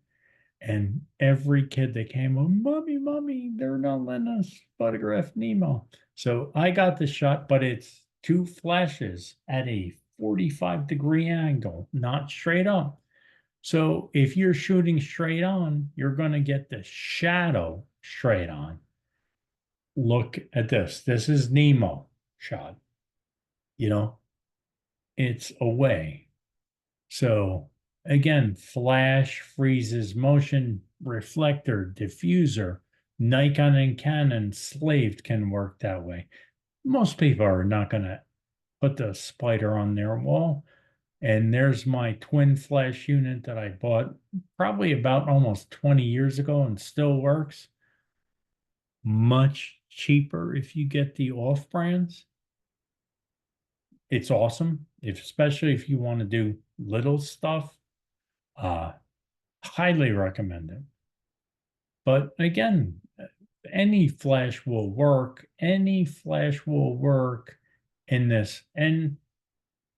and every kid that came, oh, mommy, mommy, they're not letting us photograph Nemo. So I got the shot, but it's two flashes at a 45-degree angle, not straight up. So if you're shooting straight on, you're going to get the shadow straight on. Look at this. This is Nemo shot. You know, it's away. So again, flash, freezes, motion, reflector, diffuser, Nikon and Canon slaved can work that way. Most people are not going to put the spider on their wall. And there's my twin flash unit that I bought probably about almost 20 years ago and still works. Much cheaper if you get the off brands. It's awesome, especially if you want to do little stuff. Uh, Highly recommend it. But again, any flash will work. Any flash will work in this. And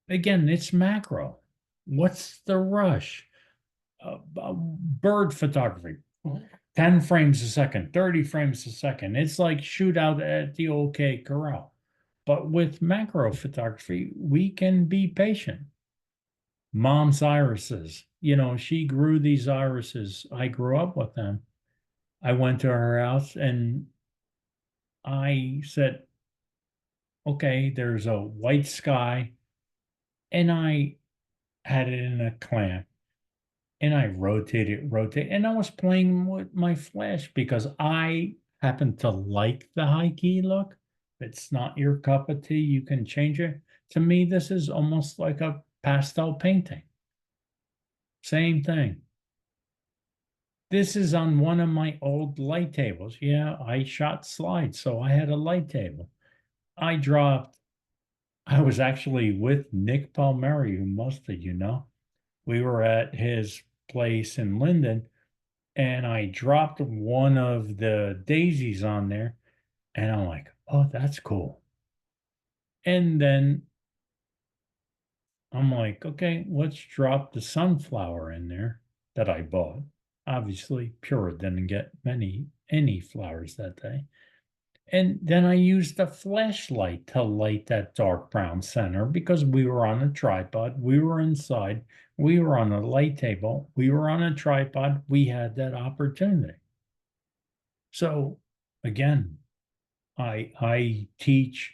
again, it's macro. What's the rush? Bird photography, 10 frames a second, 30 frames a second. It's like shoot out at the OK Corral. But with macro photography, we can be patient. Mom's irises, she grew these irises. I grew up with them. I went to her house and I said, okay, there's a white sky. And I had it in a clamp and I rotated, and I was playing with my flash because I happen to like the high key look. If it's not your cup of tea, you can change it. To me, this is almost like a pastel painting. Same thing. This is on one of my old light tables. Yeah, I shot slides, so I had a light table. I was actually with Nick Palmieri, who most of you know. We were at his place in Linden, and I dropped one of the daisies on there, and I'm like, oh, that's cool. And then I'm like, okay, let's drop the sunflower in there that I bought. Obviously, Pura didn't get any flowers that day. And then I used a flashlight to light that dark brown center because we were on a tripod. We were inside. We were on a light table. We were on a tripod. We had that opportunity. So again, I teach.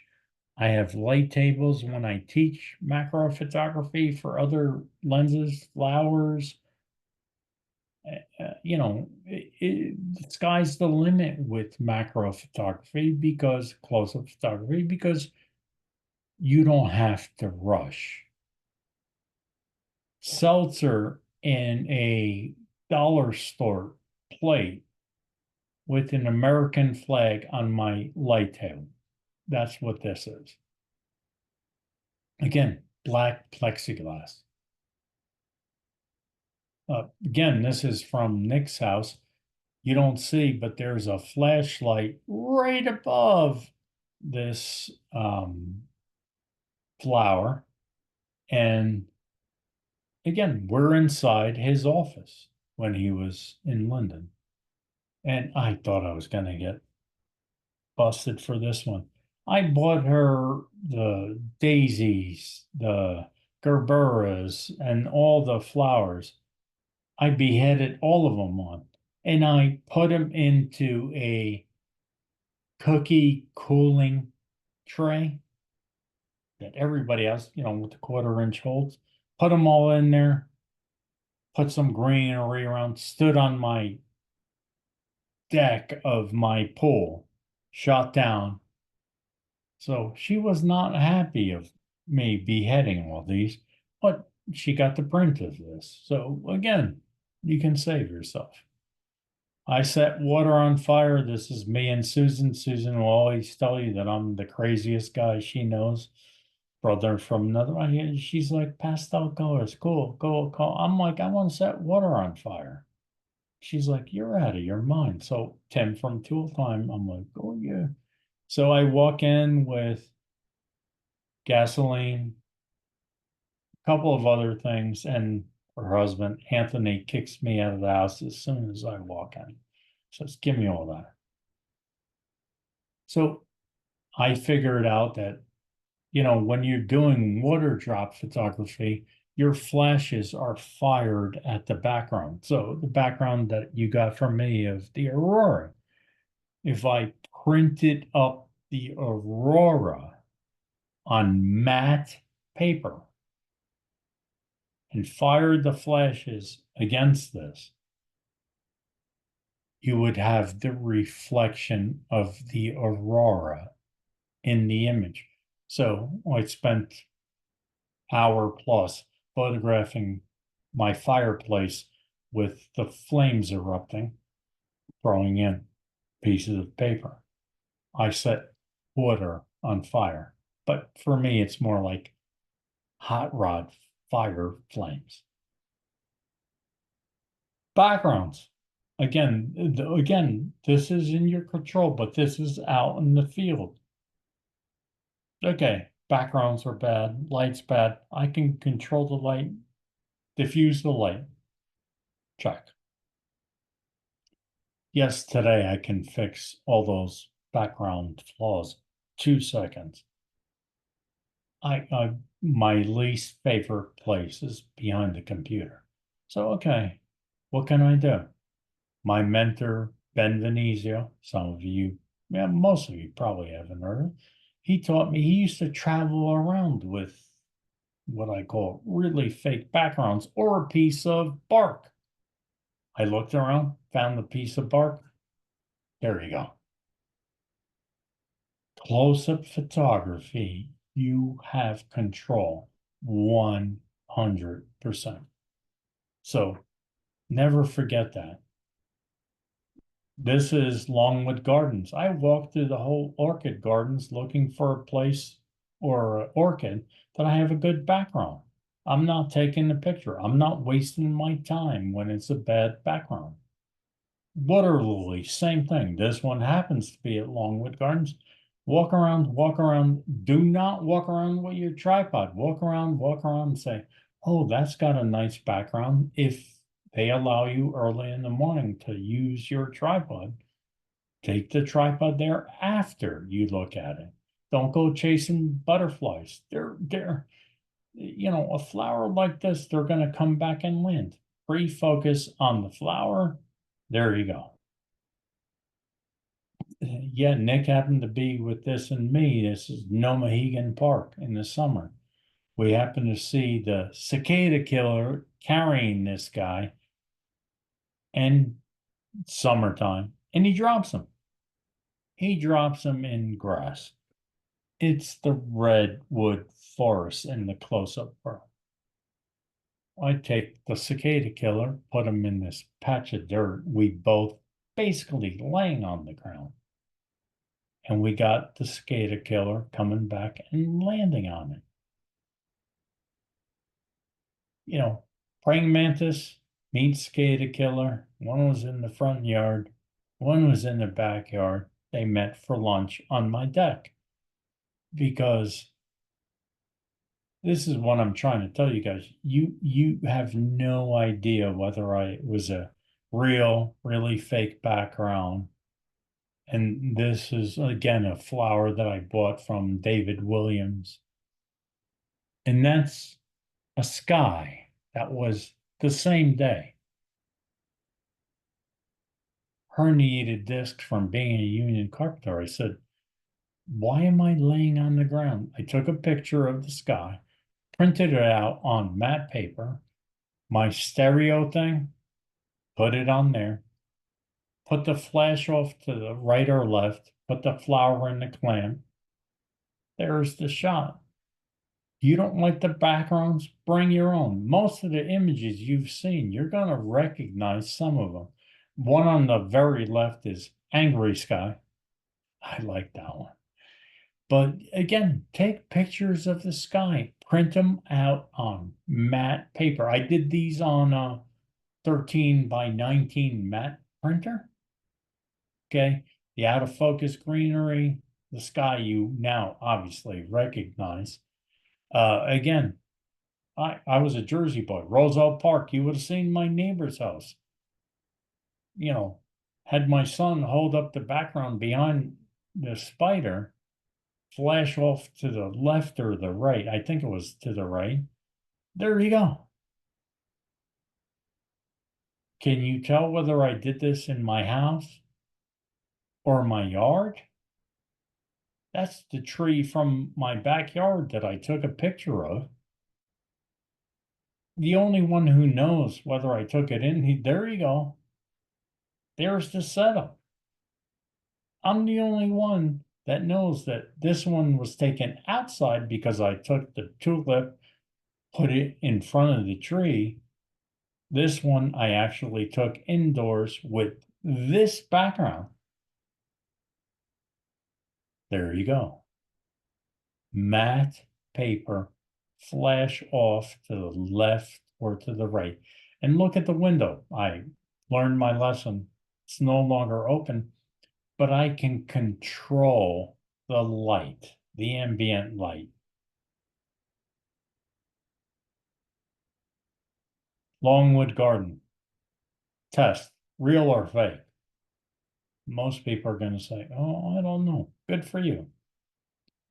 I have light tables when I teach macro photography for other lenses, flowers. The sky's the limit with macro photography because close-up photography because you don't have to rush. Seltzer in a dollar store plate with an American flag on my light table. That's what this is. Again, black plexiglass. Again, this is from Nick's house. You don't see, but there's a flashlight right above this flower. And again, we're inside his office when he was in London. And I thought I was going to get busted for this one. I bought her the daisies, the gerberas, and all the flowers. I beheaded all of them on, and I put them into a cookie cooling tray that everybody else, with the 1/4 inch holes, put them all in there, put some greenery around, stood on my deck of my pool, shot down. So she was not happy of me beheading all these, but she got the print of this. So again, you can save yourself. I set water on fire. This is me and Susan. Susan will always tell you that I'm the craziest guy she knows. Brother from another. She's like, pastel colors, cool, cool. I'm like, I want to set water on fire. She's like, you're out of your mind. So Tim from Tool Time, I'm like, oh yeah. So I walk in with gasoline, couple of other things, and her husband, Anthony, kicks me out of the house as soon as I walk in. Says, give me all that. So I figured out that, when you're doing water drop photography, your flashes are fired at the background. So the background that you got from me of the aurora, if I printed up the aurora on matte paper and fired the flashes against this, you would have the reflection of the aurora in the image. So I spent hour plus photographing my fireplace with the flames erupting, throwing in pieces of paper. I set water on fire, but for me, it's more like hot rod fire flames. Backgrounds. Again, this is in your control, but this is out in the field. Okay, backgrounds are bad, light's bad. I can control the light, diffuse the light. Check. Yes, today I can fix all those background flaws. 2 seconds. My least favorite place is behind the computer. So, okay, what can I do? My mentor, Ben Venezio, some of you, yeah, most of you probably haven't heard of. He taught me, he used to travel around with what I call really fake backgrounds or a piece of bark. I looked around, found the piece of bark. There you go. Close-up photography, you have control 100%. So never forget that. This is Longwood Gardens. I walked through the whole orchid gardens looking for a place or an orchid that I have a good background. I'm not taking the picture. I'm not wasting my time when it's a bad background. Water lily, same thing. This one happens to be at Longwood Gardens. Walk around. Do not walk around with your tripod. Walk around and say, oh, that's got a nice background. If they allow you early in the morning to use your tripod, take the tripod there after you look at it. Don't go chasing butterflies. They're a flower like this, they're going to come back and land. Pre-focus on the flower. There you go. Yeah, Nick happened to be with this and me. This is Nomahegan Park in the summer. We happened to see the cicada killer carrying this guy and summertime, and he drops him. He drops him in grass. It's the redwood forest in the close-up part. I take the cicada killer, put him in this patch of dirt. We both basically laying on the ground. And we got the cicada killer coming back and landing on it. Praying mantis meets cicada killer. One was in the front yard, one was in the backyard. They met for lunch on my deck. Because this is what I'm trying to tell you guys. You have no idea whether it was a really fake background. And this is, again, a flower that I bought from David Williams. And that's a sky that was the same day. Herniated disc from being a union carpenter. I said, why am I laying on the ground? I took a picture of the sky, printed it out on matte paper, my stereo thing, put it on there, put the flash off to the right or left, put the flower in the clamp. There's the shot. You don't like the backgrounds? Bring your own. Most of the images you've seen, you're going to recognize some of them. One on the very left is Angry Sky. I like that one. But again, take pictures of the sky, print them out on matte paper. I did these on a 13 by 19 matte printer. Okay, the out of focus greenery, the sky you now obviously recognize. Again, I was a Jersey boy, Roosevelt Park. You would have seen my neighbor's house. You know, had my son hold up the background behind the spider, flash off to the left or the right. I think it was to the right. There you go. Can you tell whether I did this in my house or my yard? That's the tree from my backyard that I took a picture of. The only one who knows whether I took it in, there you go. There's the setup. I'm the only one that knows that this one was taken outside because I took the tulip, put it in front of the tree. This one I actually took indoors with this background. There you go. Matte paper, flash off to the left or to the right. And look at the window. I learned my lesson. It's no longer open, but I can control the light, the ambient light. Longwood Garden. Test, real or fake? Most people are going to say, oh, I don't know. Good for you.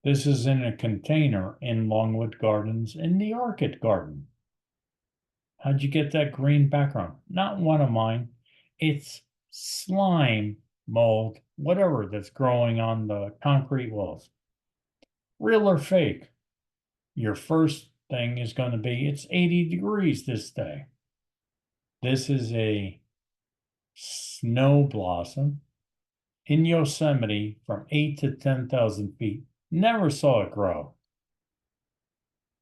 This is in a container in Longwood Gardens in the Orchid Garden. How'd you get that green background? Not one of mine. It's slime, mold, whatever that's growing on the concrete walls. Real or fake? Your first thing is going to be, it's 80 degrees this day. This is a snow blossom in Yosemite from 8 to 10,000 feet. Never saw it grow.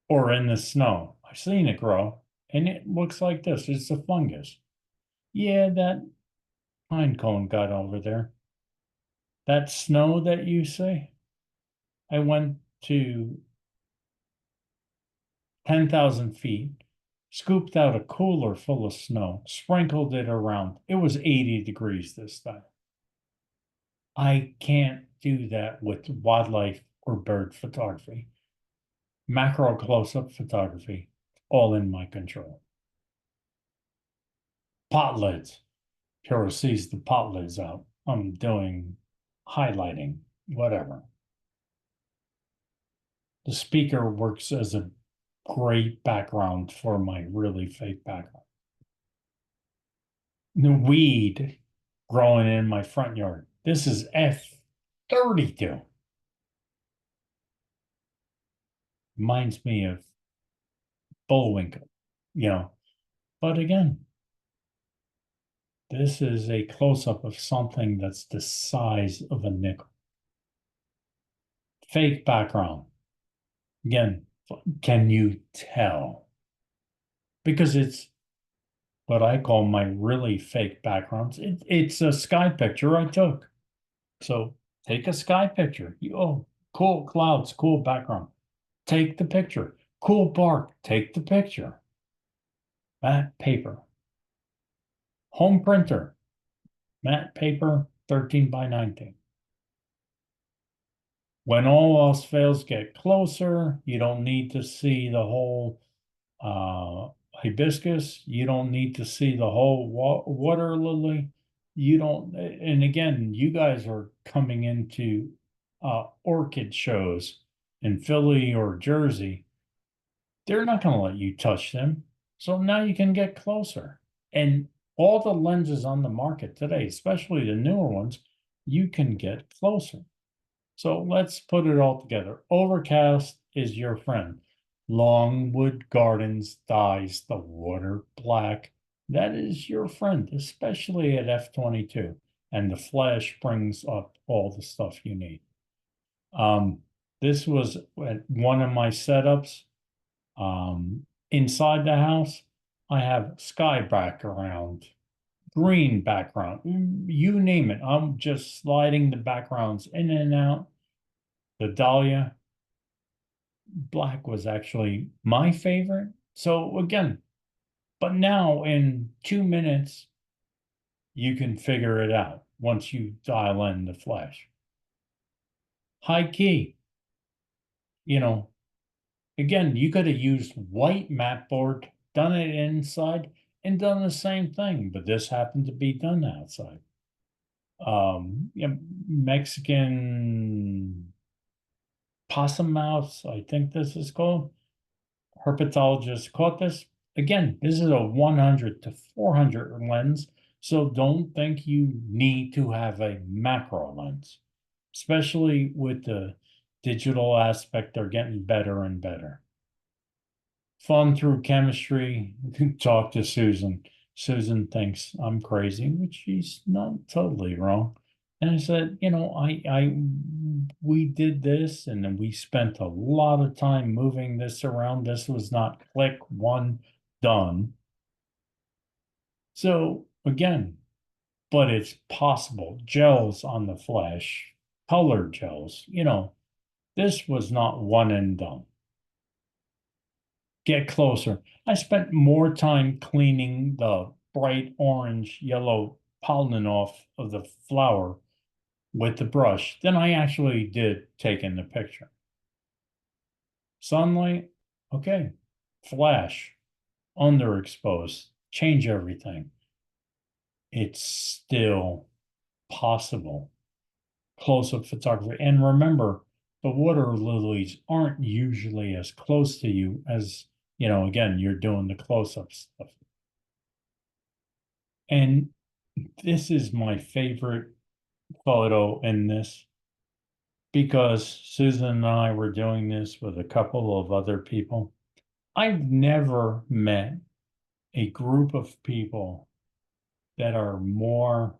Or in the snow. I've seen it grow, and it looks like this. It's a fungus. Yeah, that pine cone got over there. That snow that you see, I went to 10,000 feet, scooped out a cooler full of snow, sprinkled it around. It was 80 degrees this time. I can't do that with wildlife or bird photography. Macro close-up photography, all in my control. Pot lids. Kara sees the pot lids out. I'm doing highlighting, whatever. The speaker works as a great background for my really fake background. The weed growing in my front yard. This is F32. Reminds me of Bullwinkle, you know. But again, this is a close-up of something that's the size of a nickel. Fake background. Again, can you tell? Because it's what I call my really fake backgrounds. It's a sky picture I took. So take a sky picture. Oh, cool clouds, cool background. Take the picture. Cool bark, take the picture. Matte paper. Home printer. Matte paper, 13 by 19. When all else fails, get closer. You don't need to see the whole hibiscus. You don't need to see the whole water lily. You don't, and again, you guys are coming into orchid shows in Philly or Jersey. They're not going to let you touch them. So now you can get closer. And all the lenses on the market today, especially the newer ones, you can get closer. So let's put it all together. Overcast is your friend. Longwood Gardens dyes the water black. That is your friend, especially at F22. And the flash brings up all the stuff you need. This was one of my setups. Inside the house, I have sky background, green background, you name it. I'm just sliding the backgrounds in and out. The dahlia, black was actually my favorite. So again, but now in 2 minutes, you can figure it out once you dial in the flash. High key, you know, Again, you could have used white mat board, done it inside, and done the same thing, but this happened to be done outside. Yeah, Mexican possum mouse, I think this is called. Herpetologist caught this. Again, this is a 100 to 400 lens, so don't think you need to have a macro lens, especially with the digital aspect. They're getting better and better. Fun through chemistry. Talk to Susan. Susan thinks I'm crazy, which she's not totally wrong. And I said, we did this, and then we spent a lot of time moving this around. This was not click one done. So again, but it's possible. Gels on the flesh, colored gels, this was not one and done. Get closer. I spent more time cleaning the bright orange yellow pollen off of the flower with the brush than I actually did taking the picture. Sunlight, okay. Flash, underexposed, change everything. It's still possible. Close-up photography. And remember, the water lilies aren't usually as close to you as, again, you're doing the close-up stuff. And this is my favorite photo in this because Susan and I were doing this with a couple of other people. I've never met a group of people that are more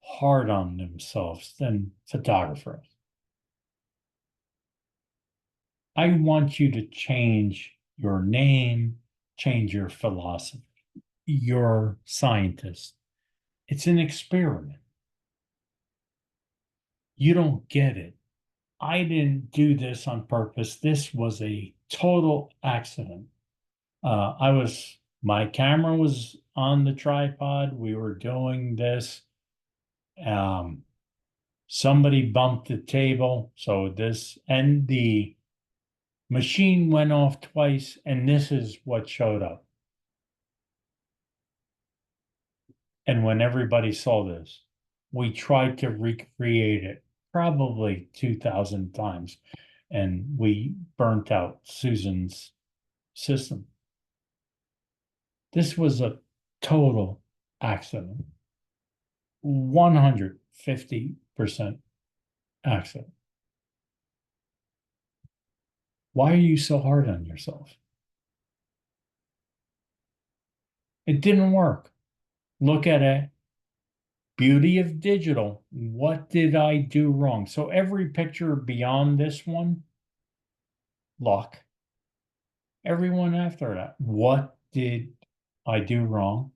hard on themselves than photographers. I want you to change your name, change your philosophy. You're scientist. It's an experiment. You don't get it. I didn't do this on purpose. This was a total accident. My camera was on the tripod. We were doing this. Somebody bumped the table. And the machine went off twice, and this is what showed up. And when everybody saw this, we tried to recreate it probably 2,000 times, and we burnt out Susan's system. This was a total accident, 150% accident. Why are you so hard on yourself? It didn't work. Look at it. Beauty of digital. What did I do wrong? So every picture beyond this one, luck. Everyone after that, what did I do wrong?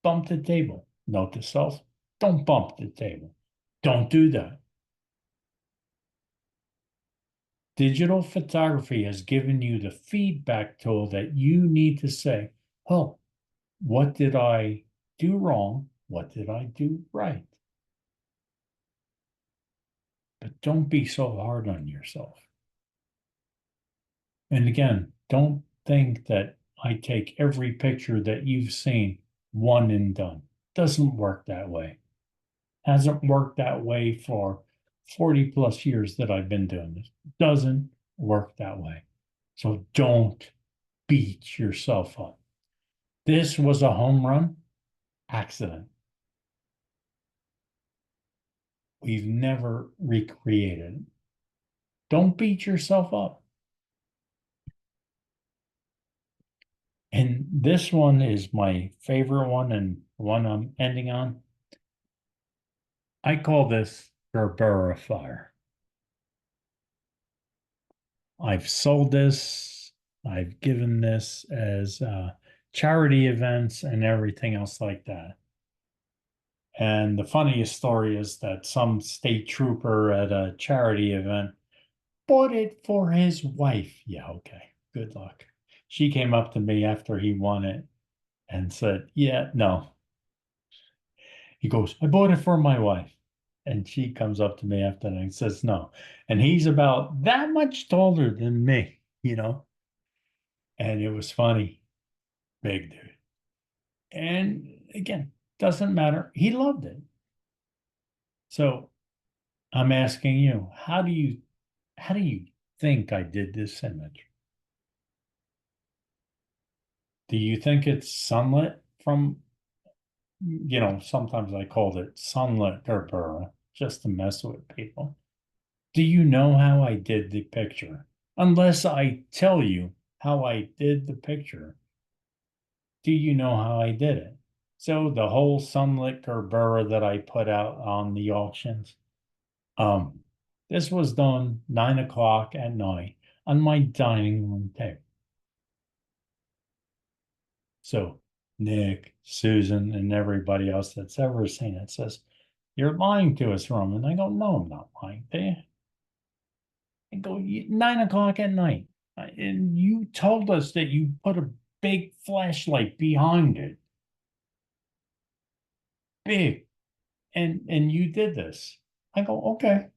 Bump the table. Note to self, don't bump the table. Don't do that. Digital photography has given you the feedback tool that you need to say, oh, what did I do wrong? What did I do right? But don't be so hard on yourself. And again, don't think that I take every picture that you've seen one and done. Doesn't work that way. Hasn't worked that way for 40 plus years that I've been doing this. Doesn't work that way. So don't beat yourself up. This was a home run accident. We've never recreated it. Don't beat yourself up. And this one is my favorite one and one I'm ending on. I call this Gerbera fire. I've sold this. I've given this as charity events and everything else like that. And the funniest story is that some state trooper at a charity event bought it for his wife. Yeah, okay. Good luck. She came up to me after he won it and said, yeah, no. He goes, I bought it for my wife. And she comes up to me after and says, no. And he's about that much taller than me, you know? And it was funny. Big dude. And again, doesn't matter. He loved it. So I'm asking you, how do you think I did this image? Do you think it's sunlit from, sometimes I called it sunlit Gerbera just to mess with people. Do you know how I did the picture? Unless I tell you how I did the picture, do you know how I did it? So the whole sunlit Gerbera that I put out on the auctions, this was done 9 o'clock at night on my dining room table. So Nick, Susan, and everybody else that's ever seen it says, you're lying to us, Roman. I go, no, I'm not lying to you. I go, 9 o'clock at night. And you told us that you put a big flashlight behind it. Big. And you did this. I go, okay.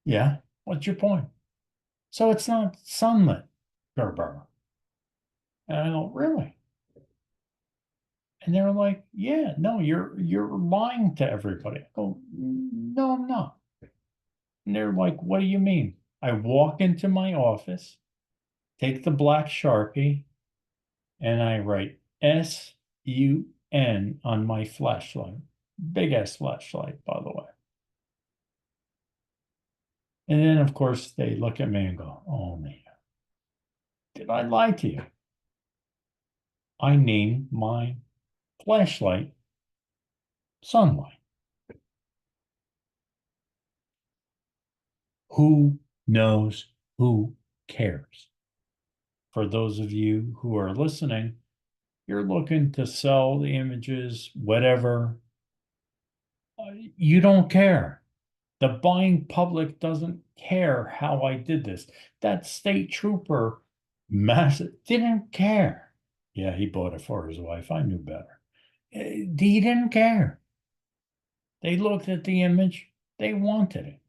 Yeah. What's your point? So it's not sunlit, Gerber. And I go, really? And they're like, yeah, no, you're lying to everybody. I go, no, I'm not. And they're like, what do you mean? I walk into my office, take the black Sharpie, and I write SUN on my flashlight. Big ass flashlight, by the way. And then, of course, they look at me and go, oh, man, did I lie to you? I named my flashlight Sunlight. Who knows? Who cares? For those of you who are listening, you're looking to sell the images, whatever. You don't care. The buying public doesn't care how I did this. That state trooper didn't care. Yeah, he bought it for his wife. I knew better. He didn't care. They looked at the image. They wanted it.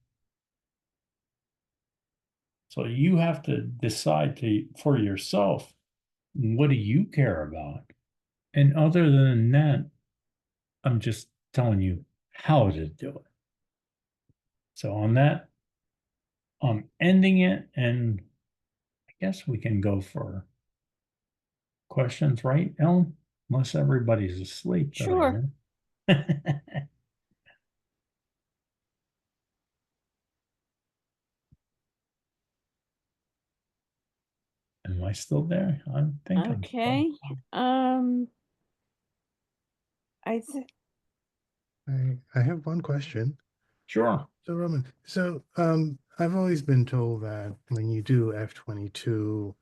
So you have to decide for yourself, what do you care about? And other than that, I'm just telling you how to do it. So on that, I'm ending it, and I guess we can go for questions, right, Ellen? Unless everybody's asleep. Sure. Am I still there? I think I'm still. Okay. I think I have one question. Sure. So Roman, I've always been told that when you do F-22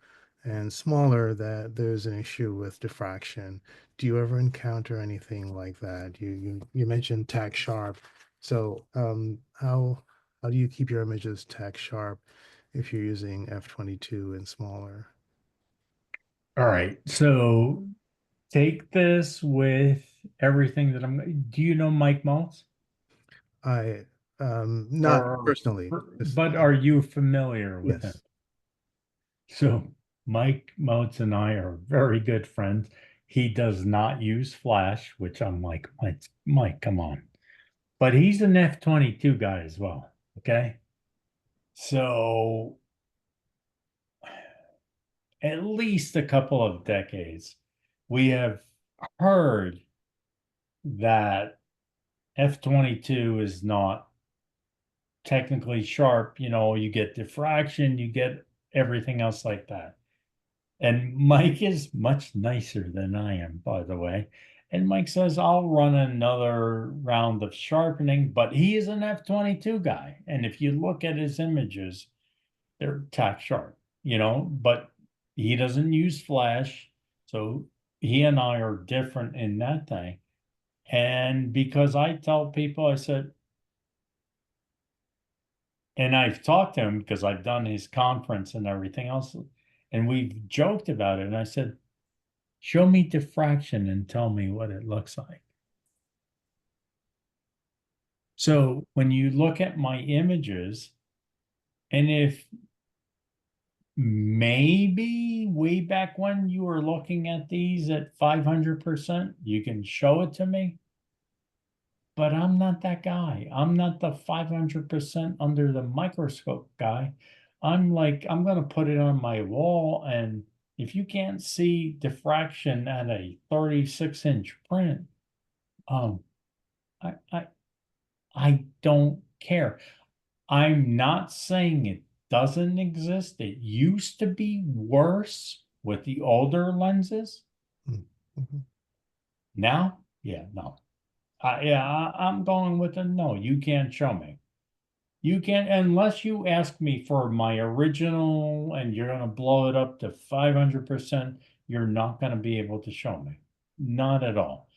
and smaller, that there's an issue with diffraction. Do you ever encounter anything like that? You mentioned tack sharp. So how do you keep your images tack sharp if you're using F-22 and smaller? All right. So take this with everything that do you know Mike Maltz? I not Or, personally, but are you familiar with him? yes. So Mike Maltz and I are very good friends. He does not use Flash, which I'm like, Mike, come on. But he's an F-22 guy as well. Okay. So at least a couple of decades, we have heard that F-22 is not technically sharp. You get diffraction, you get everything else like that. And Mike is much nicer than I am, by the way. And Mike says, I'll run another round of sharpening, but he is an F-22 guy. And if you look at his images, they're tack sharp, but he doesn't use flash. So he and I are different in that thing. And because I tell people, I said, and I've talked to him because I've done his conference and everything else, and we've joked about it. And I said, show me diffraction and tell me what it looks like. So when you look at my images, and if maybe way back when you were looking at these at 500%, you can show it to me. But I'm not that guy. I'm not the 500% under the microscope guy. I'm like, I'm going to put it on my wall. And if you can't see diffraction at a 36-inch print, um, I, I, I don't care. I'm not saying it doesn't exist. It used to be worse with the older lenses. Mhm. Now, yeah, no. I'm going with a no. You can't show me. You can't, unless you ask me for my original and you're going to blow it up to 500%, you're not going to be able to show me. Not at all.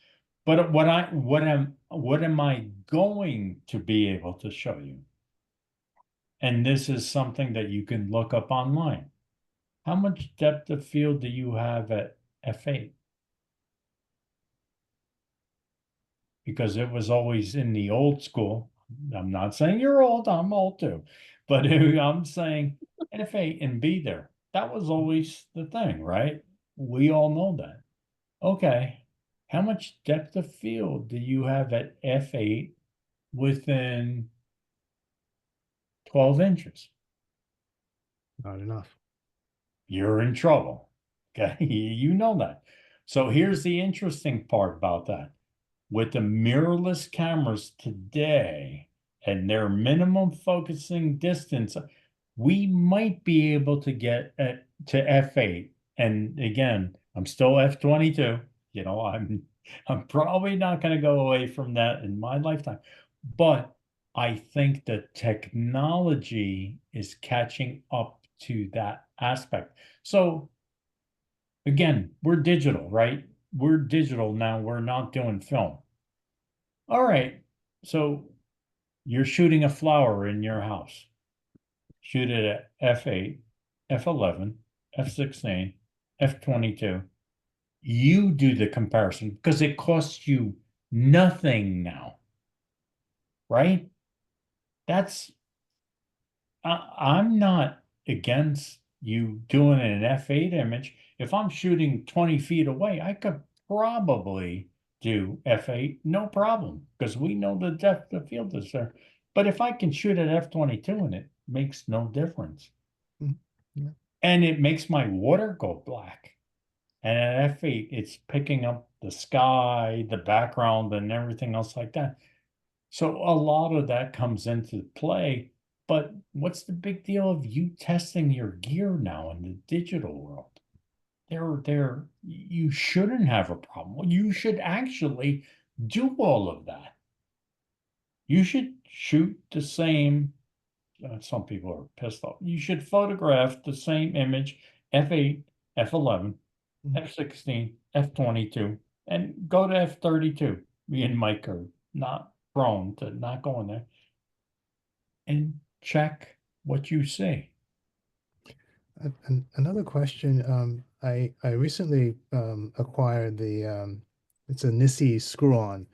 But what am I going to be able to show you? And this is something that you can look up online. How much depth of field do you have at f8? Because it was always in the old school. I'm not saying you're old, I'm old too. But I'm saying f8 and be there. That was always the thing, right? We all know that. Okay. How much depth of field do you have at f8 within 12 inches? Not enough. You're in trouble. Okay. You know that. So here's the interesting part about that. With the mirrorless cameras today and their minimum focusing distance, we might be able to get to f8. And again, I'm still f22. You know, I'm probably not going to go away from that in my lifetime. But I think the technology is catching up to that aspect. So again, we're digital, right? We're digital now. We're not doing film. All right. So you're shooting a flower in your house. Shoot it at f8, f11, f16, f22. You do the comparison because it costs you nothing now, right? That's I'm not against you doing an f8 image. If I'm shooting 20 feet away, I could probably do f8, no problem, because we know the depth of field is there. But if I can shoot at f22 and it makes no difference. Mhm. Yeah. And it makes my water go black. And at f8, it's picking up the sky, the background, and everything else like that. So a lot of that comes into play, but what's the big deal of you testing your gear now in the digital world? You shouldn't have a problem. You should actually do all of that. You should shoot the same, some people are pissed off. You should photograph the same image, f8, f11, Mhm. f16, f22, and go to f32. Me and Mike are not prone to not going there. And check what you see. Another question. I recently acquired it's a Nissi screw-on,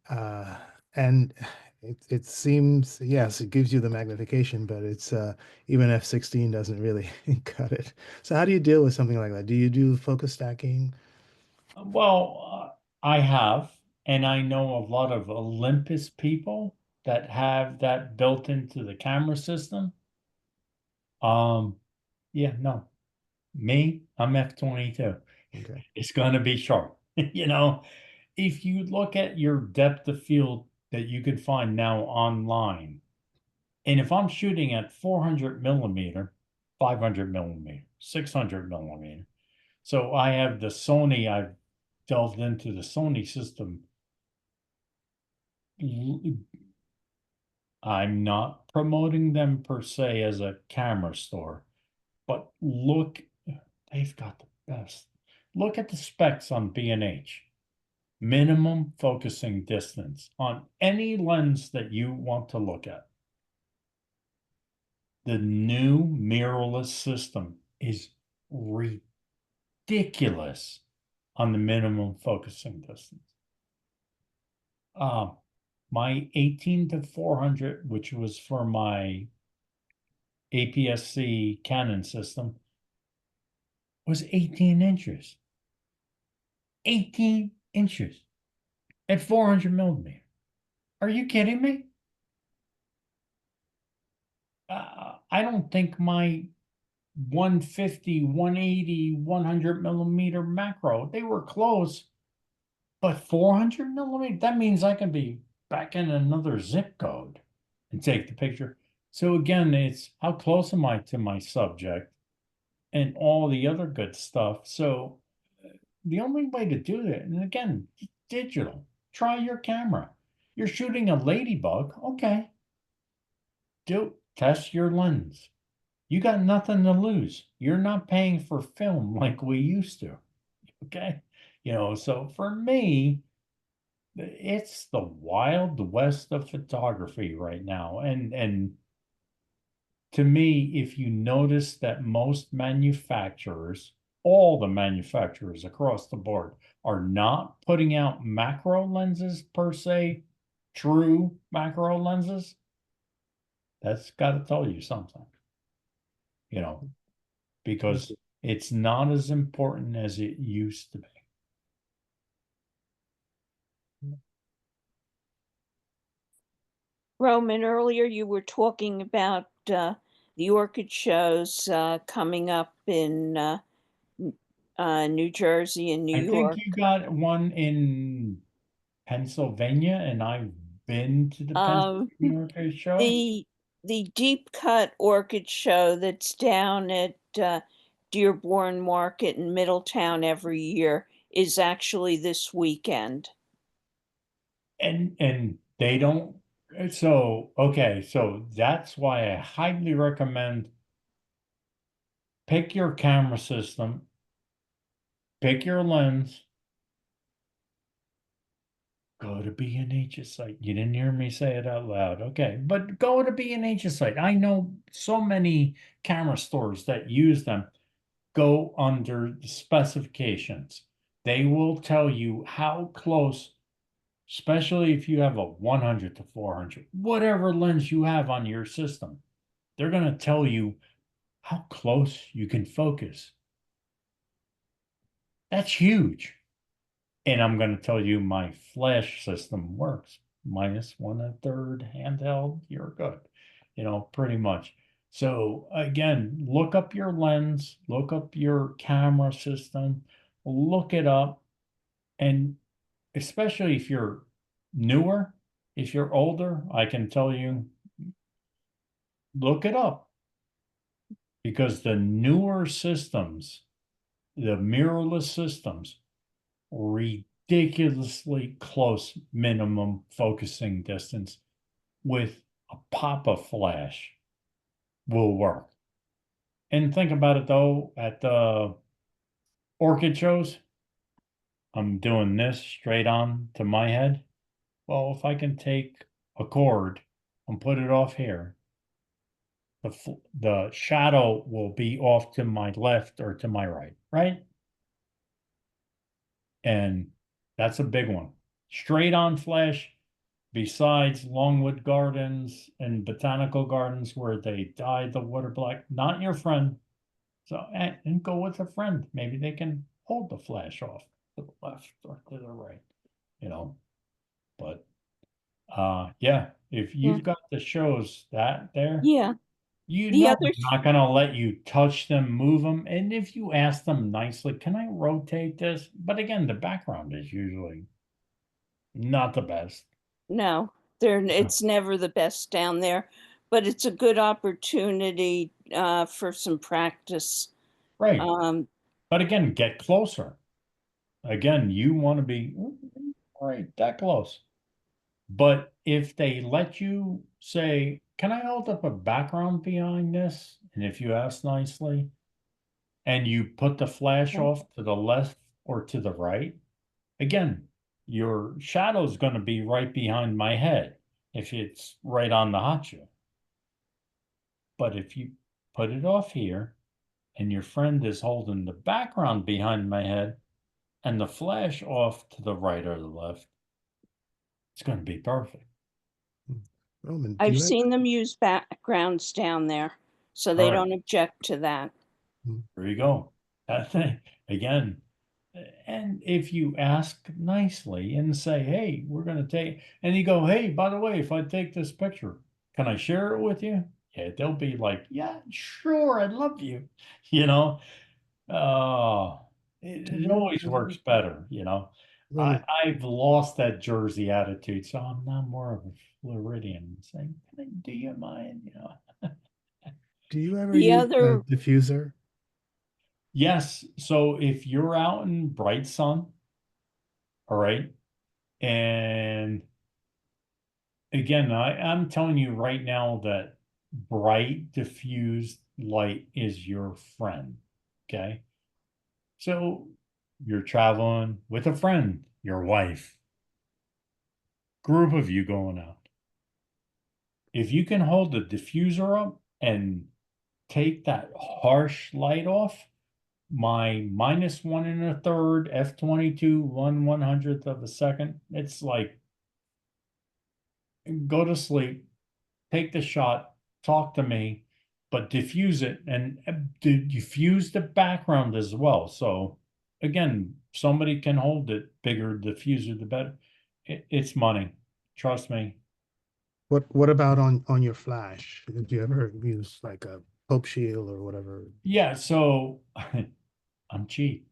uh, and it seems, yes, it gives you the magnification, but it's even f16 doesn't really cut it. So how do you deal with something like that? Do you do focus stacking? Well, I have, and I know a lot of Olympus people that have that built into the camera system. Yeah, no, me, I'm f22. Okay. It's going to be sharp. You know, if you look at your depth of field that you can find now online, and if I'm shooting at 400 millimeter, 500 millimeter, 600 millimeter, so I have the Sony, I've delved into the Sony system. I'm not promoting them per se as a camera store, but look, they've got the best. Look at the specs on B&H. Minimum focusing distance on any lens that you want to look at. The new mirrorless system is ridiculous on the minimum focusing distance. My 18-400, which was for my APS-C Canon system, was 18 inches. 18 inches at 400 millimeter. Are you kidding me? I don't think my 150, 180, 100 millimeter macro, they were close, but 400 millimeter, that means I can be back in another zip code and take the picture. So again, it's how close am I to my subject and all the other good stuff. So the only way to do that, and again, digital, try your camera. You're shooting a ladybug, okay. Test your lens. You got nothing to lose. You're not paying for film like we used to. Okay. So for me, it's the wild west of photography right now. And to me, if you notice that most manufacturers, all the manufacturers across the board, are not putting out macro lenses per se, true macro lenses, that's got to tell you something, because it's not as important as it used to be. Roman, earlier you were talking about the orchid shows coming up in New Jersey and New I think York. you got one in Pennsylvania, and I've been to the Um, Pennsylvania Orchid Show. the deep cut orchid show that's down at Dearborn Market in Middletown every year is actually this weekend. And they don't, so okay, so that's why I highly recommend pick your camera system, pick your lens, go to B&H's site. You didn't hear me say it out loud. Okay, but go to B&H's site. I know so many camera stores that use them. Go under the specifications. They will tell you how close, especially if you have a 100-400, whatever lens you have on your system. They're going to tell you how close you can focus. That's huge. And I'm going to tell you my flash system works. Minus 1/3 handheld, you're good. Pretty much. So again, look up your lens, look up your camera system, look it up. And especially if you're newer, if you're older, I can tell you, look it up. Because the newer systems, the mirrorless systems, ridiculously close minimum focusing distance with a pop-up flash will work. And think about it though, at the orchid shows, I'm doing this straight on to my head. Well, if I can take a cord and put it off here, the shadow will be off to my left or to my right, right? And that's a big one. Straight on flash, besides Longwood Gardens and Botanical Gardens where they dye the water black, not your friend. So, and go with a friend. Maybe they can hold the flash off to the left or to the right, But yeah, if Yeah. you've got the shows that there, Yeah. you The know other they're not gonna let you touch them, move them. And if you ask them nicely, can I rotate this? But again, the background is usually not the best. No, it's never the best down there, but it's a good opportunity for some practice. Right. Um, But again, get closer. Again, you want to be right that close. But if they let you say, can I hold up a background behind this? And if you ask nicely, and you put the flash off to the left or to the right, again, your shadow's going to be right behind my head if it's right on the hot shoe. But if you put it off here and your friend is holding the background behind my head and the flash off to the right or the left, it's going to be perfect. Roman, do I've you seen them use backgrounds down there, so they All right. don't object to that. There you go. That thing, again, and if you ask nicely and say, hey, we're going to take, and you go, hey, by the way, if I take this picture, can I share it with you? Yeah, they'll be like, yeah, sure, I'd love you. You know, it always works better, you know. Roman, I've lost that Jersey attitude, so I'm now more of a Floridian saying, do you mind? You know, do you ever The use a other, diffuser? yes. So if you're out in bright sun, all right, and again, I'm telling you right now that bright diffused light is your friend. Okay. So you're traveling with a friend, your wife, group of you going out. If you can hold the diffuser up and take that harsh light off, my minus 1 1/3 f22 1/100th of a second, it's like go to sleep, take the shot, talk to me, but diffuse it and diffuse the background as well. So again, somebody can hold it, bigger diffuser, the better. It's money. Trust me. What about on your flash? Do you ever use like a Pope shield or whatever? Yeah, so I'm cheap.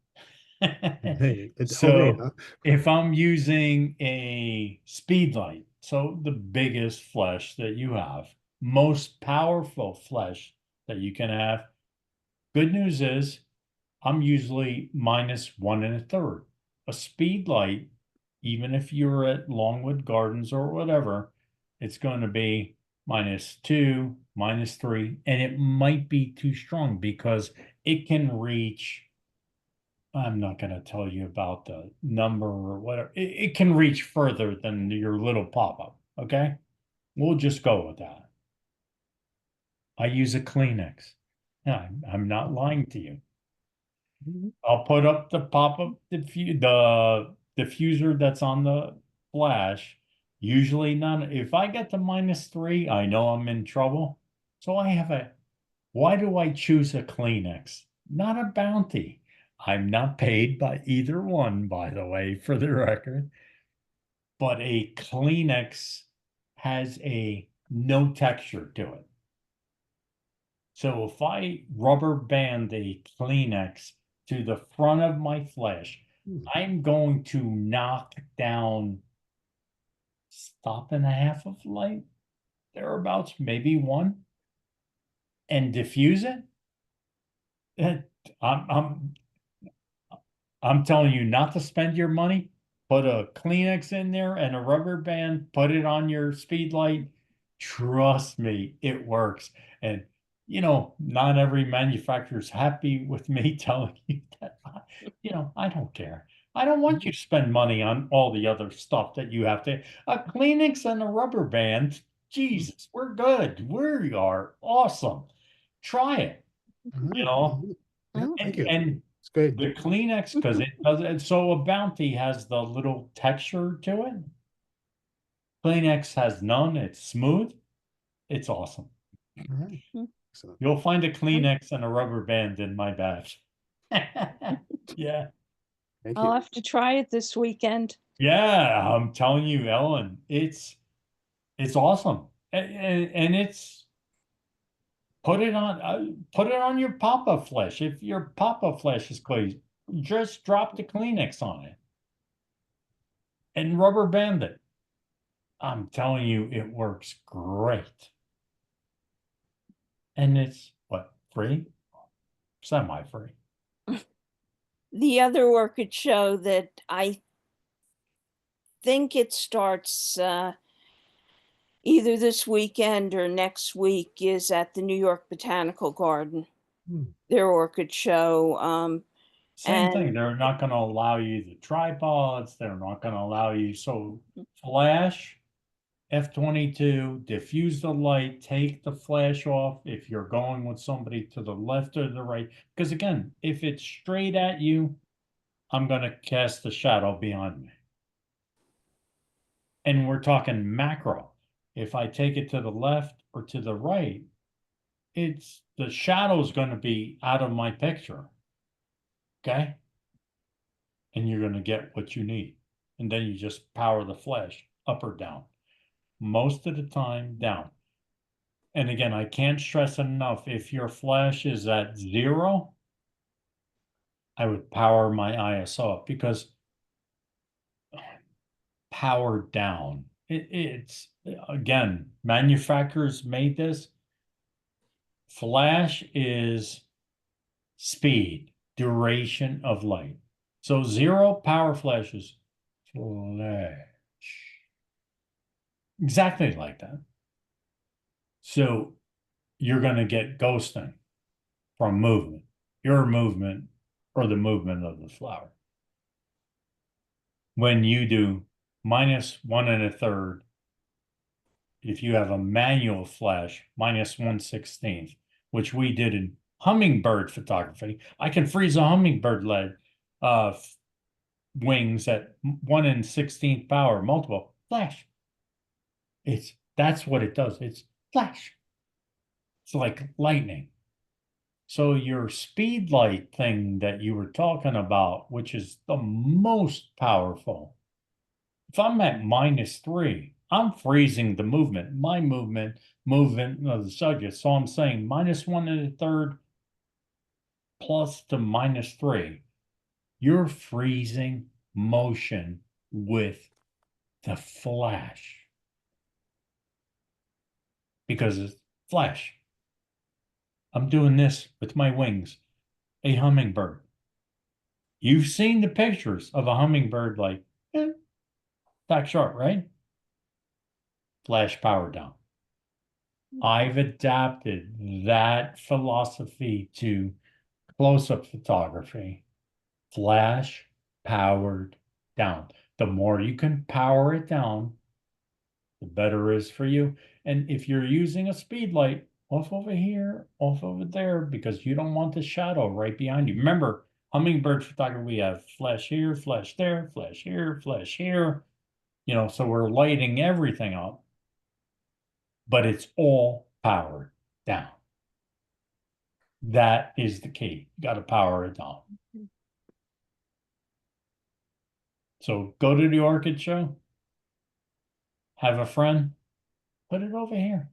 Hey, hey, So if I'm using a speed light, so the biggest flash that you have, most powerful flash that you can have, good news is I'm usually minus 1 1/3. A speed light, even if you're at Longwood Gardens or whatever, it's going to be -2, -3, and it might be too strong because it can reach. I'm not going to tell you about the number or whatever. It can reach further than your little pop-up. Okay. We'll just go with that. I use a Kleenex. Yeah, I'm not lying to you. I'll put up the pop-up the diffuser that's on the flash. Usually none. If I get to -3, I know I'm in trouble. So I have a, why do I choose a Kleenex? Not a bounty. I'm not paid by either one, by the way, for the record. But a Kleenex has a no texture to it. So if I rubber band a Kleenex to the front of my flash, I'm going to knock down stop and a half of light, thereabouts, maybe one, and diffuse it. I'm I'm telling you not to spend your money. Put a Kleenex in there and a rubber band, put it on your speed light. Trust me, it works. And you know, not every manufacturer's happy with me telling you that. You know, I don't care. I don't want you to spend money on all the other stuff that you have to. A Kleenex and a rubber band. Jesus, we're good. We are awesome. Try it. You know, Yeah, thank you. and It's great. the Kleenex, because it does, and so a Bounty has the little texture to it. Kleenex has none. It's smooth. It's awesome. All right. Excellent. You'll find a Kleenex and a rubber band in my bag. Yeah. Thank I'll you. have to try it this weekend. Yeah, I'm telling you, Ellen, it's awesome. And it's put it on your pop-up flash. If your pop-up flash is closed, just drop the Kleenex on it and rubber band it. I'm telling you, it works great. And it's what, free? Semi-free. The other orchid show that I think it starts either this weekend or next week is at the New York Botanical Garden, their orchid show. Same thing. And They're not going to allow you the tripods. They're not going to allow you. So flash, F22, diffuse the light, take the flash off if you're going with somebody to the left or the right. Because again, if it's straight at you, I'm going to cast a shadow behind me. And we're talking macro. If I take it to the left or to the right, the shadow's going to be out of my picture. Okay? And you're going to get what you need. And then you just power the flash up or down. Most of the time, down. And again, I can't stress enough, if your flash is at 0, I would power my ISO up, because power down. It's again, manufacturers made this. Flash is speed, duration of light. So 0 power flashes, flash. Exactly like that. So you're going to get ghosting from movement, your movement or the movement of the flower. When you do -1 1/3, if you have a manual flash, -1/16, which we did in hummingbird photography, I can freeze a hummingbird leg wings at 1/16 power, multiple flash. That's what it does. It's flash. It's like lightning. So your speed light thing that you were talking about, which is the most powerful, if I'm at -3, I'm freezing the movement, my movement of the subject. So I'm saying -1 1/3 plus to -3. You're freezing motion with the flash. Because it's flash. I'm doing this with my wings, a hummingbird. You've seen the pictures of a hummingbird like, tack sharp, right? Flash power down. I've adapted that philosophy to close-up photography. Flash powered down. The more you can power it down, the better it is for you. And if you're using a speed light, off over here, off over there, because you don't want the shadow right behind you. Remember, hummingbird photography, we have flash here, flash there, flash here, flash here. You know, so we're lighting everything up, but it's all powered down. That is the key. You got to power it down. So go to the orchid show, have a friend, put it over here.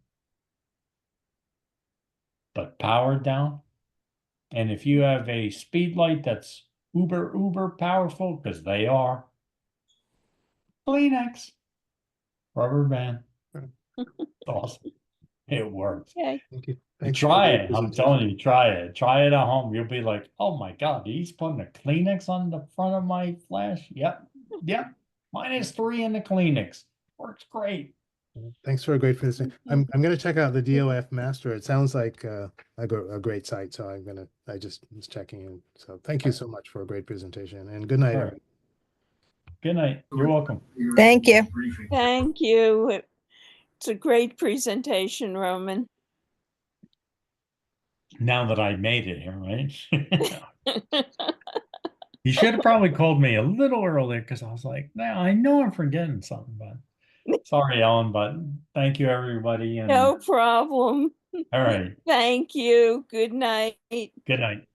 But powered down. And if you have a speed light that's uber powerful, because they are, Kleenex, rubber band. Awesome. It works. Okay. Thank you. Thanks for Try the it. I'm presentation. telling you, try it. Try it at home. You'll be like, oh my God, he's putting a Kleenex on the front of my flash. Yep. Yep. -3 in the Kleenex. Works great. Thanks for a great presentation. I'm going to check out the DOF Master. It sounds like a great site, so I just was checking in. So thank you so much for a great presentation, and good night. All right. Good night. You're welcome. Thank you. Thank you. It's a great presentation, Roman. Now that I made it here, right? You should have probably called me a little earlier, because I was like, nah, I know I'm forgetting something, but sorry, Ellen, but thank you, everybody. And No problem. all right. Thank you. Good night. Good night.